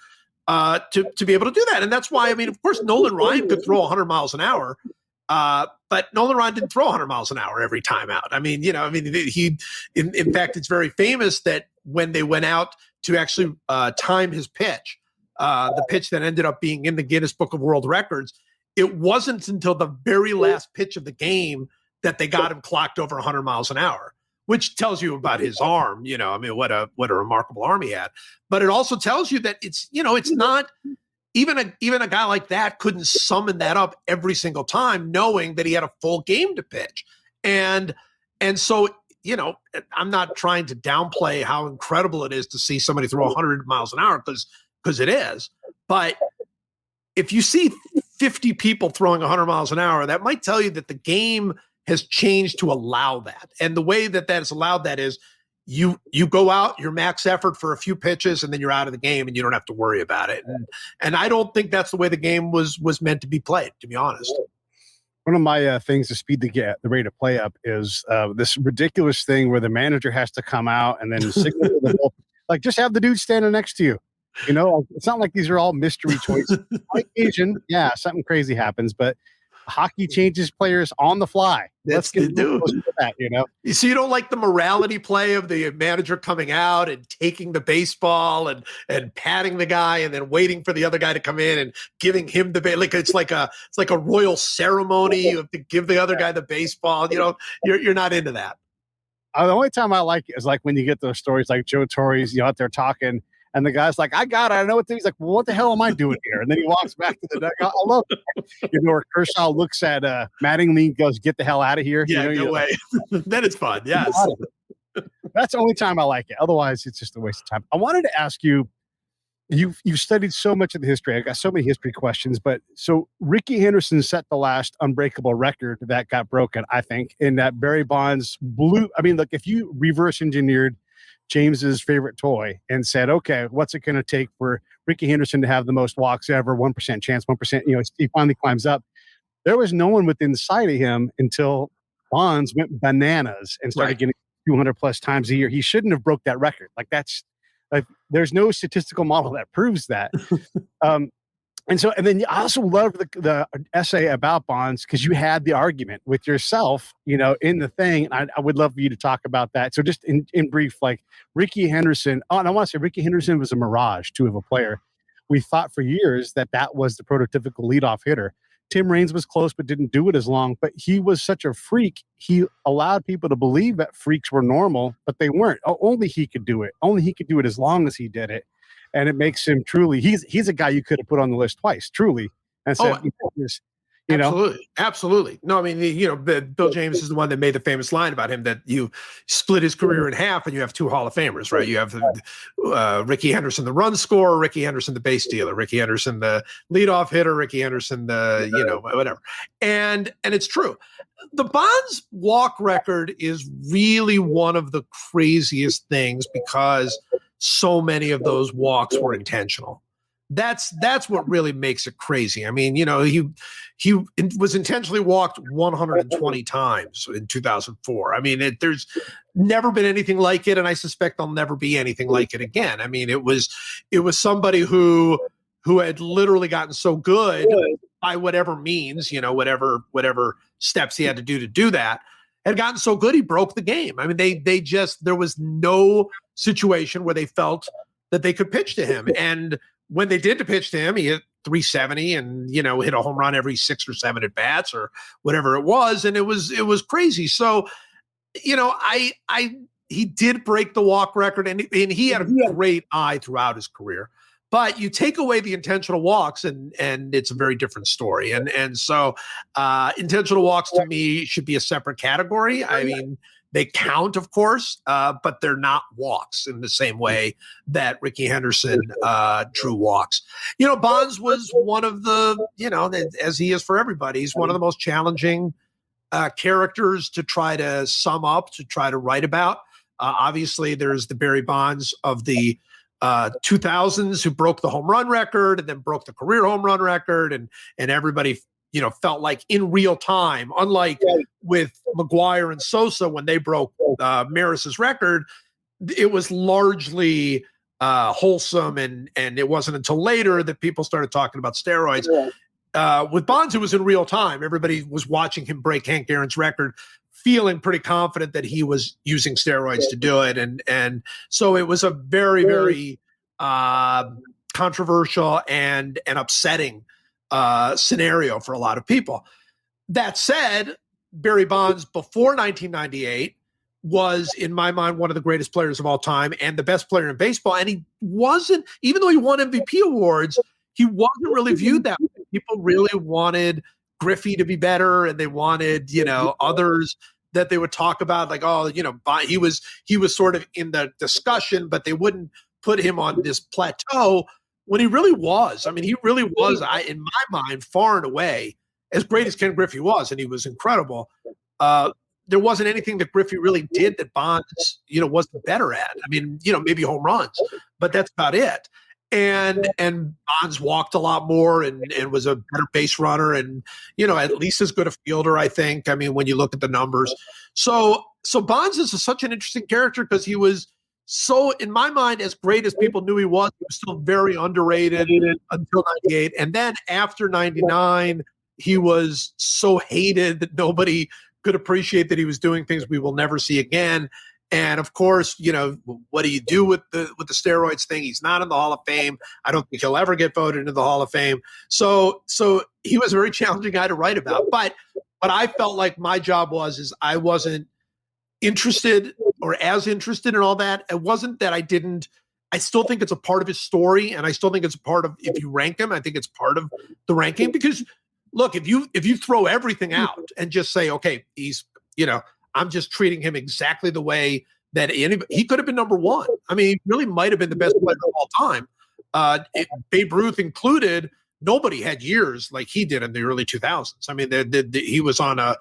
Speaker 9: be able to do that. And that's why, I mean, of course, Nolan Ryan could throw 100 miles an hour, but Nolan Ryan didn't throw 100 miles an hour every time out. I mean, he, in fact, it's very famous that when they went out to actually time his pitch, the pitch that ended up being in the Guinness Book of World Records, it wasn't until the very last pitch of the game that they got him clocked over 100 miles an hour, which tells you about his arm. I mean, what a remarkable arm he had. But it also tells you that it's not even a guy like that couldn't summon that up every single time, knowing that he had a full game to pitch. And so, I'm not trying to downplay how incredible it is to see somebody throw 100 miles an hour because it is. But if you see 50 people throwing 100 miles an hour, that might tell you that the game has changed to allow that. And the way that has allowed that is you go out, your max effort for a few pitches, and then you're out of the game and you don't have to worry about it. And I don't think that's the way the game was meant to be played, to be honest.
Speaker 1: One of my things to speed the rate of play up is this ridiculous thing where the manager has to come out and then signal to the ball, like just have the dude standing next to you. It's not like these are all mystery choices. On occasion, yeah, something crazy happens, but hockey changes players on the fly.
Speaker 9: Let's get into
Speaker 1: that.
Speaker 9: You see, you don't like the morality play of the manager coming out and taking the baseball and patting the guy and then waiting for the other guy to come in and giving him the ball. It's like a royal ceremony. You have to give the other guy the baseball. You're not into that.
Speaker 1: The only time I like it is like when you get those stories like Joe Torre's out there talking And the guy's like, I got it. I know what. He's like, well, what the hell am I doing here? And then he walks back to the dugout. I love it. Or Kershaw looks at Mattingly and goes, get the hell out of here.
Speaker 9: Yeah, no way. Then it's fun. Yes.
Speaker 1: That's the only time I like it. Otherwise, it's just a waste of time. I wanted to ask you, you've studied so much of the history. I got so many history questions, but so Ricky Henderson set the last unbreakable record that got broken, I think, in that Barry Bonds blew. I mean, look, if you reverse engineered James's favorite toy and said, okay, what's it going to take for Ricky Henderson to have the most walks ever, 1% chance, 1%, he finally climbs up. There was no one within sight of him until Bonds went bananas and started getting 200 plus times a year. He shouldn't have broke that record. There's no statistical model that proves that. And then I also love the essay about Bonds because you had the argument with yourself, in the thing. I would love for you to talk about that. So just in brief, like Ricky Henderson. Oh, and I want to say Ricky Henderson was a mirage too of a player. We thought for years that was the prototypical leadoff hitter. Tim Raines was close, but didn't do it as long. But he was such a freak. He allowed people to believe that freaks were normal, but they weren't. Only he could do it. Only he could do it as long as he did it. And it makes him truly, he's a guy you could have put on the list twice, truly. And said,
Speaker 9: Absolutely. No, I mean, Bill James is the one that made the famous line about him that you split his career in half and you have two Hall of Famers, right? You have Ricky Henderson, the run scorer, Ricky Henderson, the base stealer, Ricky Henderson, the leadoff hitter, Ricky Henderson, the, whatever. And it's true. The Bonds walk record is really one of the craziest things because so many of those walks were intentional. That's what really makes it crazy. I mean, he was intentionally walked 120 times in 2004. I mean, there's never been anything like it, and I suspect there'll never be anything like it again. I mean, it was somebody who had literally gotten so good by whatever means, whatever steps he had to do that, had gotten so good he broke the game. I mean, there was no situation where they felt that they could pitch to him. And when they did to pitch to him, he hit 370 and, hit a home run every 6 or 7 at bats or whatever it was. And it was crazy. So, he did break the walk record and he had a great eye throughout his career, but you take away the intentional walks and it's a very different story. And so intentional walks to me should be a separate category. I mean, they count, of course, but they're not walks in the same way that Ricky Henderson drew walks. Bonds was one of the, as he is for everybody, he's one of the most challenging characters to try to sum up, to try to write about. Obviously, there's the Barry Bonds of the 2000s who broke the home run record and then broke the career home run record, and everybody felt like in real time, unlike with McGuire and Sosa when they broke Maris's record, it was largely wholesome, and it wasn't until later that people started talking about steroids. With Bonds, it was in real time. Everybody was watching him break Hank Aaron's record, feeling pretty confident that he was using steroids to do it. And so it was a very, very controversial and upsetting scenario for a lot of people. That said, Barry Bonds before 1998 was, in my mind, one of the greatest players of all time and the best player in baseball. And he wasn't, even though he won MVP awards, he wasn't really viewed that way. People really wanted Griffey to be better, and they wanted, others that they would talk about, like, he was sort of in the discussion, but they wouldn't put him on this plateau when he really was. I mean, he really was, in my mind, far and away as great as Ken Griffey was, and he was incredible. There wasn't anything that Griffey really did that Bonds, wasn't better at. I mean, maybe home runs, but that's about it. And Bonds walked a lot more and was a better base runner and, at least as good a fielder, I think. I mean, when you look at the numbers. So Bonds is such an interesting character because he was so, in my mind, as great as people knew he was still very underrated until 98. And then after 99, he was so hated that nobody could appreciate that he was doing things we will never see again. And of course, what do you do with the steroids thing? He's not in the Hall of Fame. I don't think he'll ever get voted into the Hall of Fame. So he was a very challenging guy to write about. But what I felt like my job is I wasn't interested or as interested in all that. It wasn't that I didn't I still think it's a part of his story, and I still think it's a part of, if you rank him, I think it's part of the ranking. Because look, if you throw everything out and just say, okay, he's, I'm just treating him exactly the way that he could have been number one. I mean, he really might have been the best player of all time. Babe Ruth included. Nobody had years like he did in the early 2000s. I mean, he was on a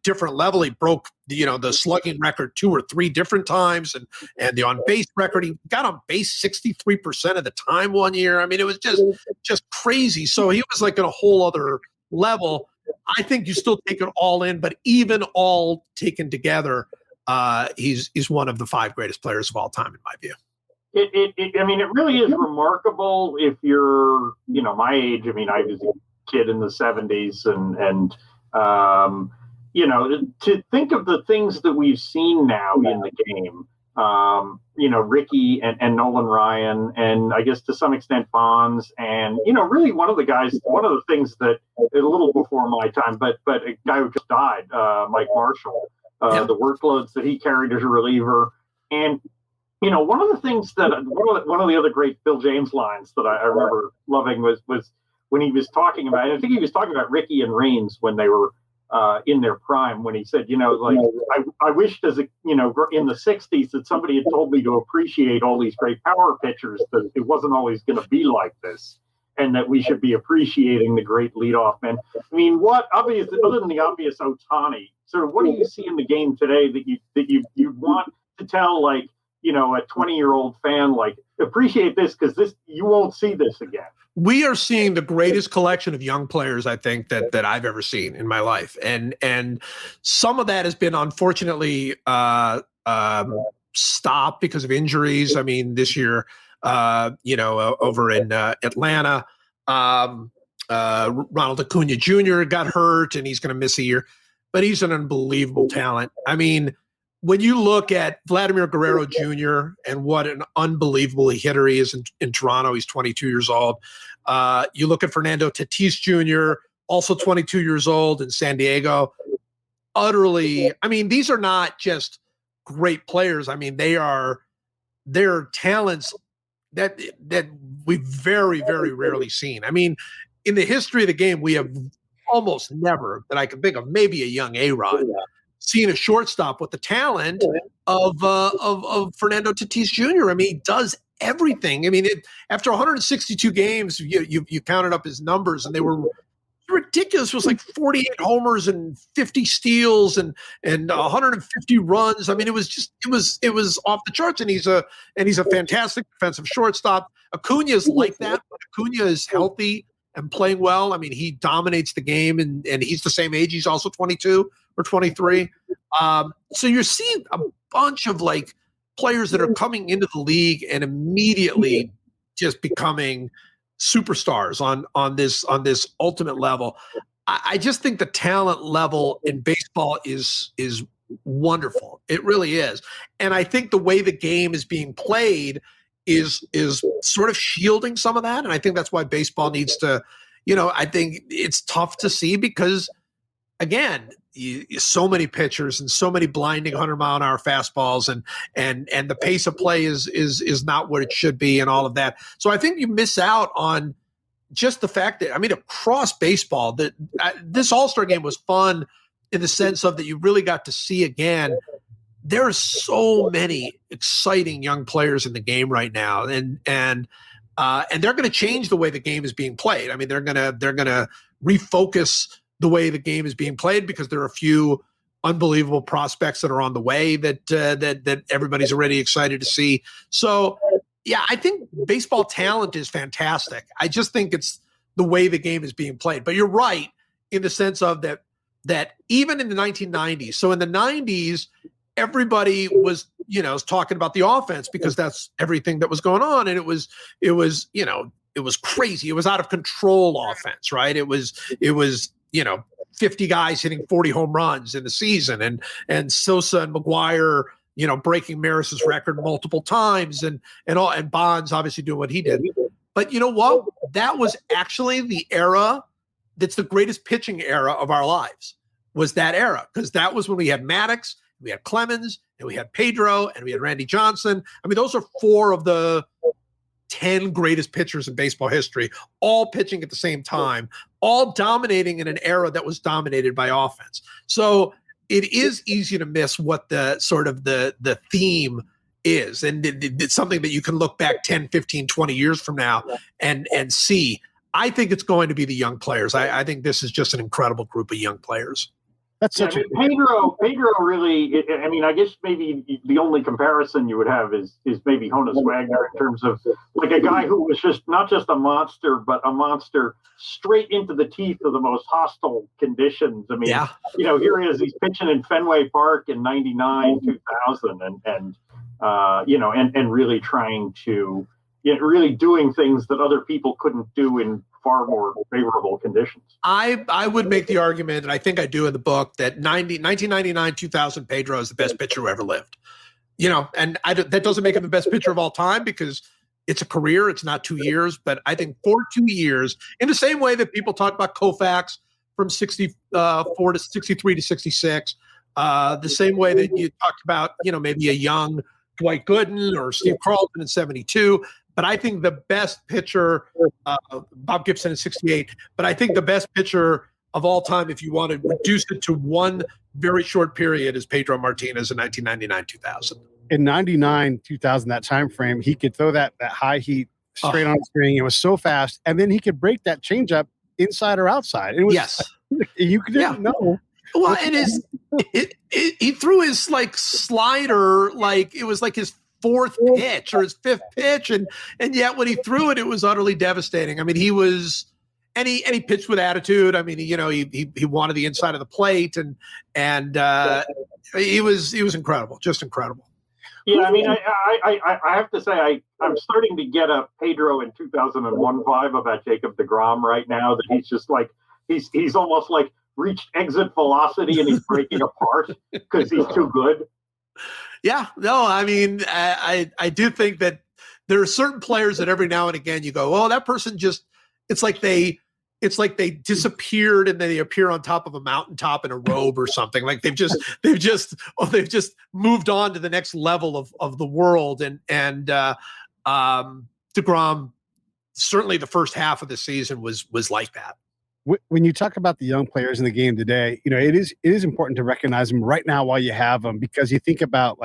Speaker 9: different level. He broke the slugging record 2 or 3 different times, and the on base record. He got on base 63% of the time one year. I mean, it was just crazy. So he was like at a whole other level. I think you still take it all in, but even all taken together, he's one of the 5 greatest players of all time in my view.
Speaker 6: I mean, it really is remarkable if you're, my age. I mean, I was a kid in the 70s and to think of the things that we've seen now in the game, Ricky and Nolan Ryan, and I guess to some extent Bonds, and, really one of the things that a little before my time, but a guy who just died, Mike Marshall, the workloads that he carried as a reliever. And, one of the things that one of the other great Bill James lines that I remember loving was when he was talking about, and I think he was talking about Ricky and Raines when they were in their prime, when he said, I wished in the 60s that somebody had told me to appreciate all these great power pitchers, that it wasn't always going to be like this, and that we should be appreciating the great leadoff men. I mean, other than the obvious Ohtani, sort of what do you see in the game today that you want to tell, like, a 20-year-old fan, like, appreciate this because you won't see this again?
Speaker 9: We are seeing the greatest collection of young players, I think, that I've ever seen in my life. And some of that has been unfortunately stopped because of injuries. I mean, this year, over in Atlanta, Ronald Acuna Jr. got hurt and he's going to miss a year, but he's an unbelievable talent. I mean, when you look at Vladimir Guerrero Jr. and what an unbelievable hitter he is in Toronto, he's 22 years old. You look at Fernando Tatis Jr., also 22 years old in San Diego. Utterly, I mean, these are not just great players. I mean, they're talents that we've very, very rarely seen. I mean, in the history of the game, we have almost never, that I can think of, maybe a young A-Rod, seen a shortstop with the talent of Fernando Tatis Jr. I mean, he does everything. I mean, after 162 games, you counted up his numbers, and they were ridiculous. It was like 48 homers and 50 steals and 150 runs. I mean, it was off the charts. And he's a fantastic defensive shortstop. Acuna is like that. Acuna is healthy and playing well. I mean, he dominates the game, and he's the same age. He's also 22 or 23. So you're seeing a bunch of like players that are coming into the league and immediately just becoming superstars on this ultimate level. I just think the talent level in baseball is wonderful. It really is. And I think the way the game is being played is sort of shielding some of that. And I think that's why baseball needs to, I think it's tough to see because, again, so many pitchers and so many blinding 100-mile-an-hour fastballs, and the pace of play is not what it should be, and all of that. So I think you miss out on just the fact that, I mean, across baseball, that this All-Star game was fun in the sense of that you really got to see again. There are so many exciting young players in the game right now, and they're going to change the way the game is being played. I mean, they're going to refocus the way the game is being played because there are a few unbelievable prospects that are on the way that everybody's already excited to see. So, yeah, I think baseball talent is fantastic. I just think it's the way the game is being played. But you're right in the sense of that even in the 1990s. So in the 90s, everybody was talking about the offense because that's everything that was going on, and it was crazy. It was out of control offense, right? It was 50 guys hitting 40 home runs in the season, and Sosa and McGuire, breaking Maris's record multiple times, and Bonds obviously doing what he did. But you know what? That was actually the era that's the greatest pitching era of our lives, was that era, because that was when we had Maddox, we had Clemens, and we had Pedro, and we had Randy Johnson. I mean, those are 4 of the 10 greatest pitchers in baseball history, all pitching at the same time, all dominating in an era that was dominated by offense. So it is easy to miss what the sort of the theme is. And it's something that you can look back 10, 15, 20 years from now and see. I think it's going to be the young players. I think this is just an incredible group of young players.
Speaker 1: That's such a
Speaker 6: Pedro really, I mean, I guess maybe the only comparison you would have is maybe Honus Wagner in terms of like a guy who was just not just a monster, but a monster straight into the teeth of the most hostile conditions. I mean, here he is, he's pitching in Fenway Park in 99, 2000 and really trying to, really doing things that other people couldn't do in far more favorable conditions.
Speaker 9: I would make the argument, and I think I do in the book, that 1999, 2000 Pedro is the best pitcher who ever lived. And that doesn't make him the best pitcher of all time because it's a career, it's not 2 years. But I think for 2 years, in the same way that people talk about Koufax from 64 to 63 to 66, the same way that you talked about, maybe a young Dwight Gooden or Steve Carlton in 72. But I think the best pitcher, Bob Gibson in 68, but I think the best pitcher of all time, if you want to reduce it to one very short period, is Pedro Martinez in 1999, 2000.
Speaker 1: In 99, 2000, that time frame, he could throw that high heat straight on the string. It was so fast. And then he could break that changeup inside or outside. It was, you didn't know.
Speaker 9: Well, and he threw his slider, it was like his 4th pitch or his 5th pitch. And yet when he threw it, it was utterly devastating. I mean, he pitched with attitude. I mean, he wanted the inside of the plate and he was incredible, just incredible.
Speaker 6: Yeah. I mean, I have to say, I'm starting to get a Pedro in 2001 vibe about Jacob deGrom right now, that he's just he's almost reached exit velocity and he's breaking apart because he's too good.
Speaker 9: Yeah, no, I mean, I do think that there are certain players that every now and again you go, oh, that person just, it's like they disappeared and then they appear on top of a mountaintop in a robe or something. Like they've just moved on to the next level of the world. And deGrom, certainly the first half of the season was like that.
Speaker 1: When you talk about the young players in the game today, it is important to recognize them right now while you have them, because you think about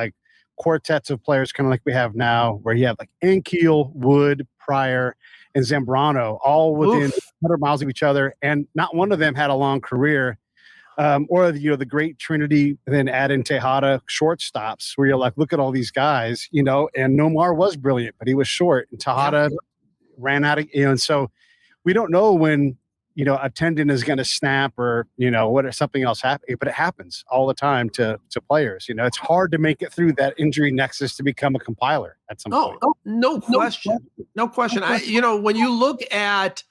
Speaker 1: quartets of players kind of like we have now, where you have Ankiel, Wood, Pryor, and Zambrano all within 100 miles of each other, and not one of them had a long career. Or the great Trinity, then add in Tejada shortstops, where you're like, look at all these guys, and Nomar was brilliant, but he was short, and Tejada ran out of, and so we don't know when a tendon is going to snap or, what if something else happens, but it happens all the time to players. It's hard to make it through that injury nexus to become a compiler at some point.
Speaker 9: No question. No question. When you look at,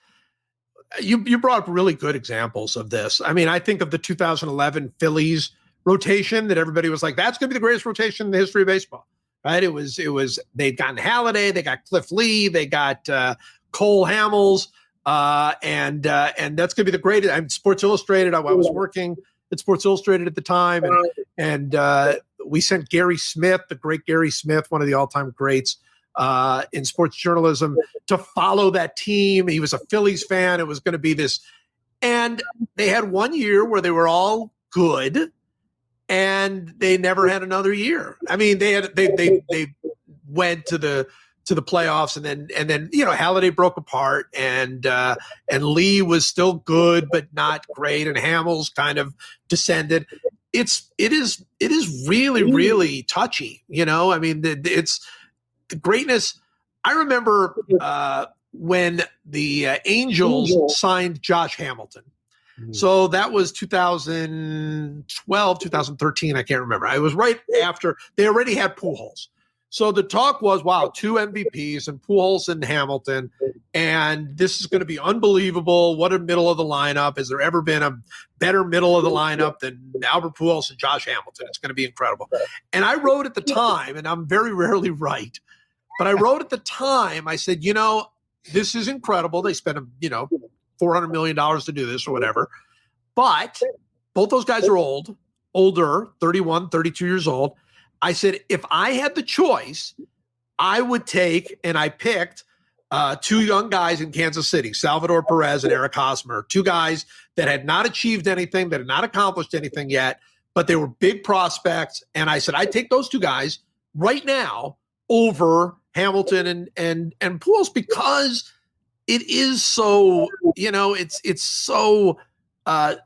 Speaker 9: you brought up really good examples of this. I mean, I think of the 2011 Phillies rotation that everybody was like, that's going to be the greatest rotation in the history of baseball, right? It was, they'd gotten Halladay, they got Cliff Lee, they got Cole Hamels, and that's going to be the greatest. I'm Sports Illustrated. I was working at Sports Illustrated at the time, and we sent Gary Smith, the great Gary Smith, one of the all-time greats in sports journalism, to follow that team. He was a Phillies fan. It was going to be this, and they had 1 year where they were all good, and they never had another year. I mean, they went to the playoffs, and then Halladay broke apart, and Lee was still good but not great, and Hamels kind of descended. It is really, really touchy. I mean, it's the greatness. I remember when the Angels signed Josh Hamilton. So that was 2012, 2013. I can't remember. I was right after they already had Pujols. So the talk was, wow, 2 MVPs and Pujols and Hamilton, and this is going to be unbelievable. What a middle of the lineup. Has there ever been a better middle of the lineup than Albert Pujols and Josh Hamilton? It's going to be incredible. And I wrote at the time, and I'm very rarely right, but I wrote at the time, I said, this is incredible. They spent, $400 million to do this or whatever. But both those guys are older, 31, 32 years old. I said, if I had the choice, I would take, and I picked two young guys in Kansas City, Salvador Perez and Eric Hosmer, two guys that had not achieved anything, that had not accomplished anything yet, but they were big prospects. And I said, I'd take those two guys right now over Hamilton and Pujols, because it is so, it's so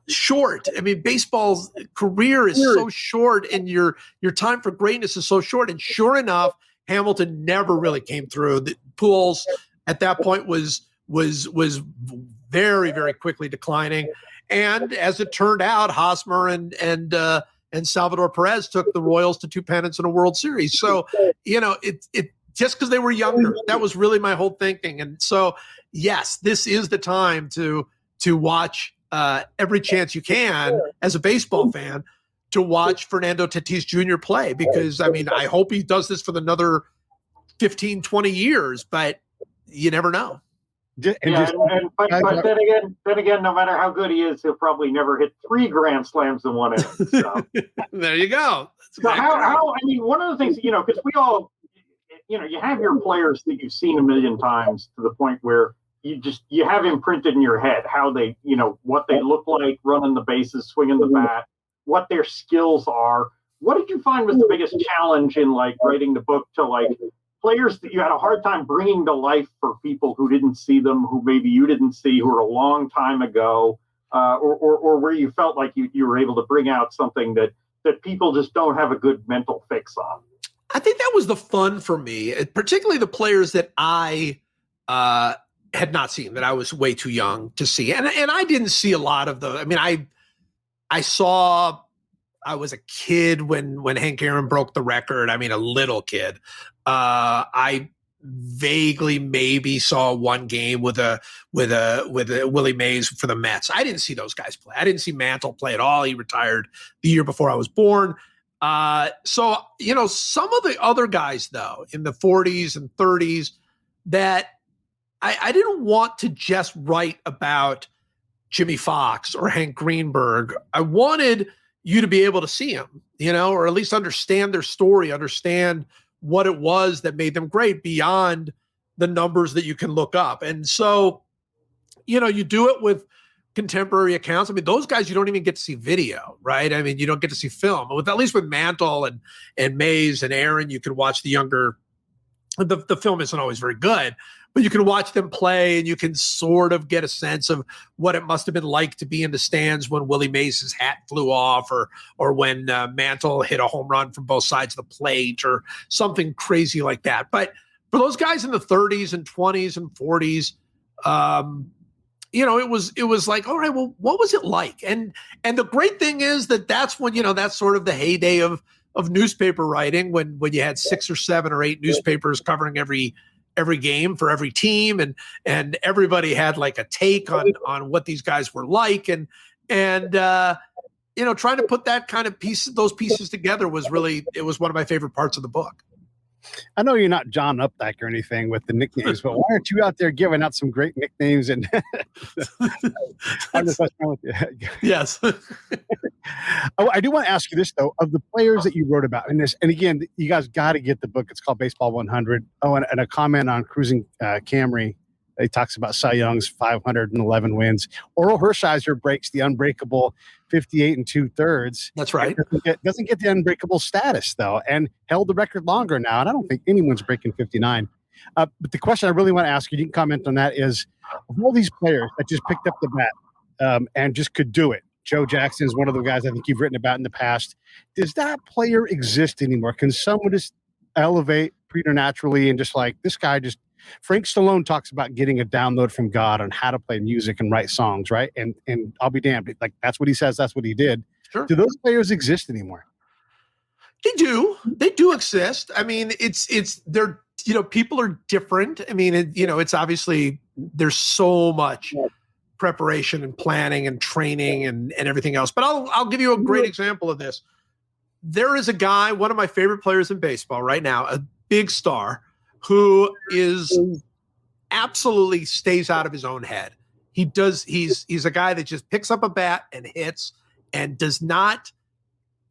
Speaker 9: short. I mean, baseball's career is so short, and your time for greatness is so short. And sure enough, Hamilton never really came through. The Pujols at that point was very, very quickly declining. And as it turned out, Hosmer and Salvador Perez took the Royals to 2 pennants and a World Series. So, it just because they were younger, that was really my whole thinking. And so, yes, this is the time to watch every chance you can as a baseball fan to watch Fernando Tatis Jr. play, because, I mean, I hope he does this for another 15, 20 years, but you never know.
Speaker 6: But then again, no matter how good he is, he'll probably never hit 3 grand slams in one inning. So.
Speaker 9: There you go.
Speaker 6: So one of the things, because we all, you have your players that you've seen a million times to the point where you have imprinted in your head how they, what they look like running the bases, swinging the bat, what their skills are. What did you find was the biggest challenge in writing the book to players that you had a hard time bringing to life for people who didn't see them, who maybe you didn't see, who were a long time ago, or where you felt like you were able to bring out something that people just don't have a good mental fix on?
Speaker 9: I think that was the fun for me, particularly the players that I had not seen, that I was way too young to see. And I didn't see a lot of I mean, I was a kid when Hank Aaron broke the record. I mean, a little kid. I vaguely maybe saw one game with a Willie Mays for the Mets. I didn't see those guys play. I didn't see Mantle play at all. He retired the year before I was born. So, some of the other guys, though, in the 40s and 30s, that I didn't want to just write about Jimmy Fox or Hank Greenberg. I wanted you to be able to see them, or at least understand their story, understand what it was that made them great beyond the numbers that you can look up. And so, you do it with contemporary accounts. I mean, those guys, you don't even get to see video, right? I mean, you don't get to see film. At least with Mantle and Mays and Aaron, you can watch the younger. The film isn't always very good, but you can watch them play and you can sort of get a sense of what it must have been like to be in the stands when Willie Mays' hat flew off, or when Mantle hit a home run from both sides of the plate, or something crazy like that. But for those guys in the 30s and 20s and 40s, it was like, all right, well, what was it like? And the great thing is that's when, that's sort of the heyday of newspaper writing, when you had 6 or 7 or 8 newspapers covering every game for every team, and everybody had like a take on what these guys were like, and trying to put that kind of those pieces together was one of my favorite parts of the book.
Speaker 1: I know you're not John Updike or anything with the nicknames, but why aren't you out there giving out some great nicknames? And I'm just messing with you.
Speaker 9: Yes.
Speaker 1: Oh, I do want to ask you this, though, of the players that you wrote about in this. And again, you guys got to get the book. It's called Baseball 100. Oh, and a comment on Cruising Camry. He talks about Cy Young's 511 wins. Oral Hershiser breaks the unbreakable 58 2/3.
Speaker 9: That's right.
Speaker 1: Doesn't get the unbreakable status, though, and held the record longer now. And I don't think anyone's breaking 59. But the question I really want to ask you can comment on that, is of all these players that just picked up the bat and just could do it. Joe Jackson is one of the guys I think you've written about in the past. Does that player exist anymore? Can someone just elevate preternaturally and just like this guy just Frank Stallone talks about getting a download from God on how to play music and write songs, right? And I'll be damned. Like that's what he says. That's what he did.
Speaker 9: Sure.
Speaker 1: Do those players exist anymore?
Speaker 9: They do. They do exist. I mean, they're people are different. I mean, it's obviously there's so much preparation and planning and training and everything else. But I'll give you a great example of this. There is a guy, one of my favorite players in baseball right now, a big star, who is absolutely stays out of his own head. He's a guy that just picks up a bat and hits and does not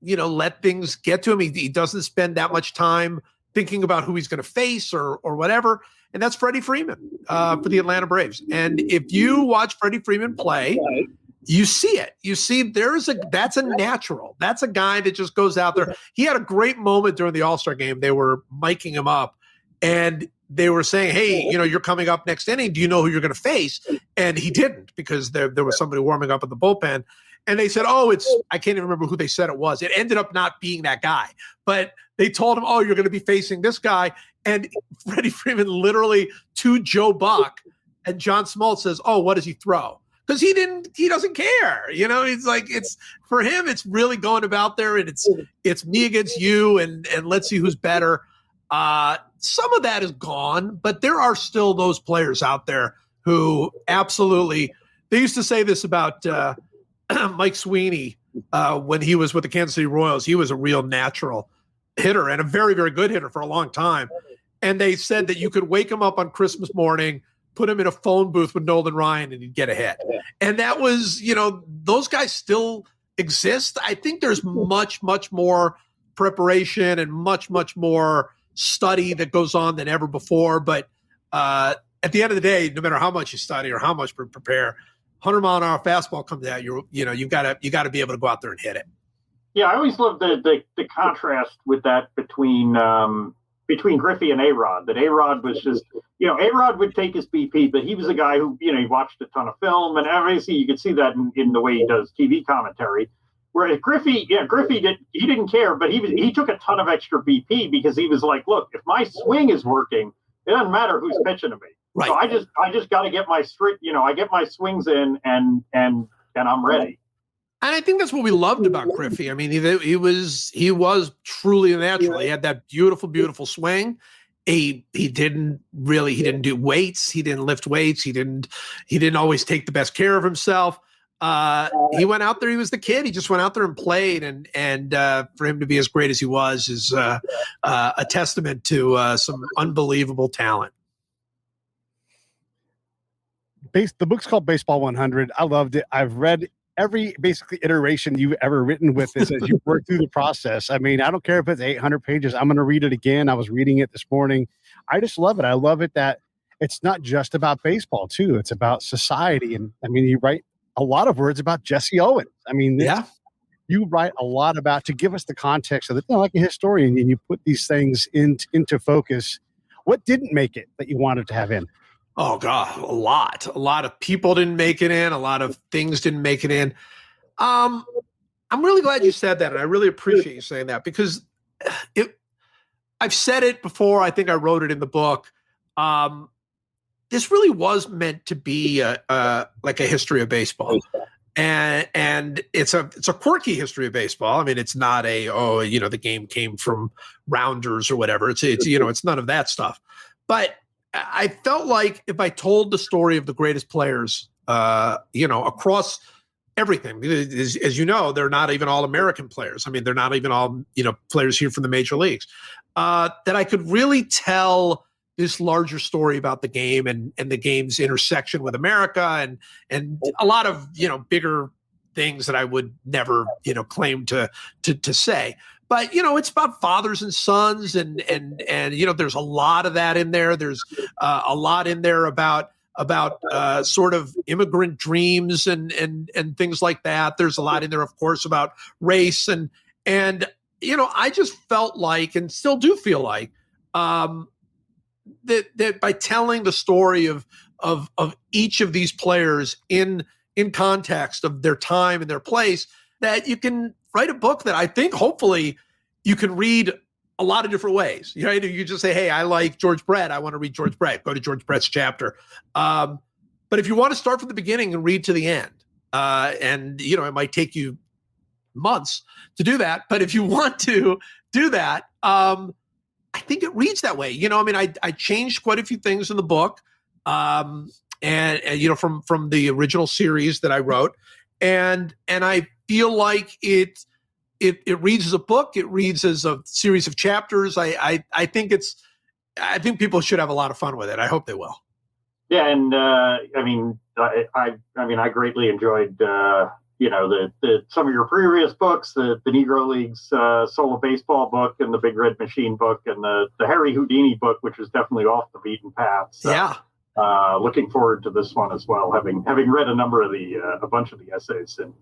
Speaker 9: let things get to him. He doesn't spend that much time thinking about who he's going to face or whatever. And that's Freddy Freeman for the Atlanta Braves. And if you watch Freddy Freeman play, you see it. You see that's a natural. That's a guy that just goes out there. He had a great moment during the All-Star game. They were miking him up and they were saying, hey, you're coming up next inning. Do you know who you're going to face? And he didn't, because there was somebody warming up at the bullpen. And they said, I can't even remember who they said it was. It ended up not being that guy. But they told him, you're going to be facing this guy. And Freddie Freeman literally to Joe Buck, and John Smoltz says, what does he throw? Because he doesn't care. He's like, it's for him, it's really going about there, and it's me against you, and let's see who's better. Some of that is gone, but there are still those players out there who absolutely, they used to say this about Mike Sweeney when he was with the Kansas City Royals. He was a real natural hitter and a very, very good hitter for a long time. And they said that you could wake him up on Christmas morning, put him in a phone booth with Nolan Ryan, and he'd get a hit. And that was, those guys still exist. I think there's much, much more preparation and much, much more study that goes on than ever before. But at the end of the day, no matter how much you study or how much you prepare, 100-mile-an-hour fastball comes out, you got to be able to go out there and hit it.
Speaker 6: Yeah, I always love the contrast with that between Griffey and A-Rod. That A-Rod was just, A-Rod would take his BP, but he was a guy who, he watched a ton of film, and obviously you could see that in the way he does TV commentary. Whereas Griffey didn't care, but he took a ton of extra BP because he was like, look, if my swing is working, it doesn't matter who's pitching to me.
Speaker 9: Right.
Speaker 6: So I just got to get my I get my swings in and I'm ready.
Speaker 9: And I think that's what we loved about Griffey. I mean, he was truly a natural. He had that beautiful, beautiful swing. He didn't do weights. He didn't lift weights. He didn't always take the best care of himself. He went out there. He was the kid. He just went out there and played. And for him to be as great as he was is a testament to some unbelievable talent.
Speaker 1: The book's called Baseball 100. I loved it. I've read every basically iteration you've ever written with this as you work through the process. I mean, I don't care if it's 800 pages. I'm going to read it again. I was reading it this morning. I just love it. I love it that it's not just about baseball too. It's about society. And I mean, you write a lot of words about Jesse Owens. I mean, you write a lot about, to give us the context of it, like a historian, and you put these things into focus. What didn't make it that you wanted to have in?
Speaker 9: Oh God, a lot of people didn't make it in. A lot of things didn't make it in. I'm really glad you said that. And I really appreciate you saying that, because I've said it before. I think I wrote it in the book. This really was meant to be like a history of baseball. And it's a quirky history of baseball. I mean, it's not the game came from rounders or whatever. It's none of that stuff. But I felt like if I told the story of the greatest players, across everything, as you know, they're not even all American players. I mean, they're not even all, players here from the major leagues, that I could really tell this larger story about the game and the game's intersection with America and a lot of, bigger things that I would never, claim to say. But, it's about fathers and sons and there's a lot of that in there. There's a lot in there about sort of immigrant dreams and things like that. There's a lot in there, of course, about race and I just felt like, and still do feel like, that by telling the story of each of these players in context of their time and their place, that you can write a book that I think hopefully you can read a lot of different ways. You just say, hey, I like George Brett. I want to read George Brett. Go to George Brett's chapter. But if you want to start from the beginning and read to the end, and it might take you months to do that. But if you want to do that, I think it reads that way. I changed quite a few things in the book, and from the original series that I wrote, and I feel like it reads as a book. It reads as a series of chapters. I think people should have a lot of fun with it. I hope they will.
Speaker 6: Yeah, and I greatly enjoyed some of your previous books, the Negro Leagues solo baseball book and the Big Red Machine book and the Harry Houdini book, which is definitely off the beaten path. So,
Speaker 9: Yeah.
Speaker 6: Looking forward to this one as well, having read a bunch of the essays in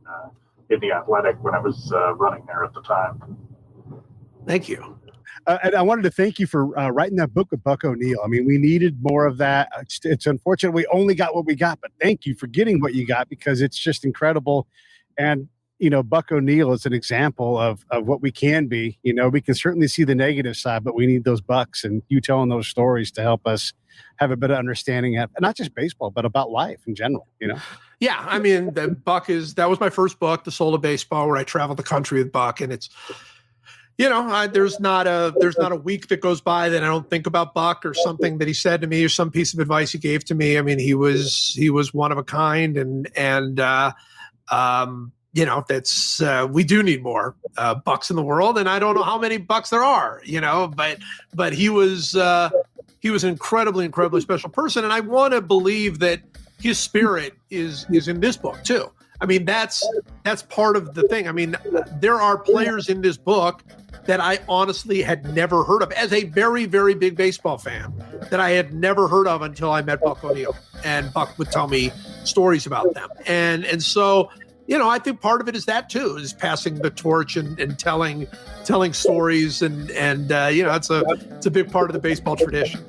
Speaker 6: the Athletic when I was running there at the time.
Speaker 9: Thank you.
Speaker 1: And I wanted to thank you for writing that book with Buck O'Neill. I mean, we needed more of that. It's unfortunate we only got what we got, but thank you for getting what you got because it's just incredible. And, Buck O'Neill is an example of what we can be. We can certainly see the negative side, but we need those Bucks and you telling those stories to help us have a better understanding of not just baseball, but about life in general,
Speaker 9: Yeah. I mean, that was my first book, The Soul of Baseball, where I traveled the country with Buck. And it's, there's not a week that goes by that I don't think about Buck or something that he said to me or some piece of advice he gave to me. I mean, he was one of a kind, and that's we do need more Bucks in the world, and I don't know how many Bucks there are, but he was an incredibly special person, and I want to believe that his spirit is in this book too. I mean, that's part of the thing. I mean, there are players in this book that I honestly had never heard of as a very, very big baseball fan that I had never heard of until I met Buck O'Neill, and Buck would tell me stories about them. And so, I think part of it is that too, is passing the torch and telling stories and it's a big part of the baseball tradition.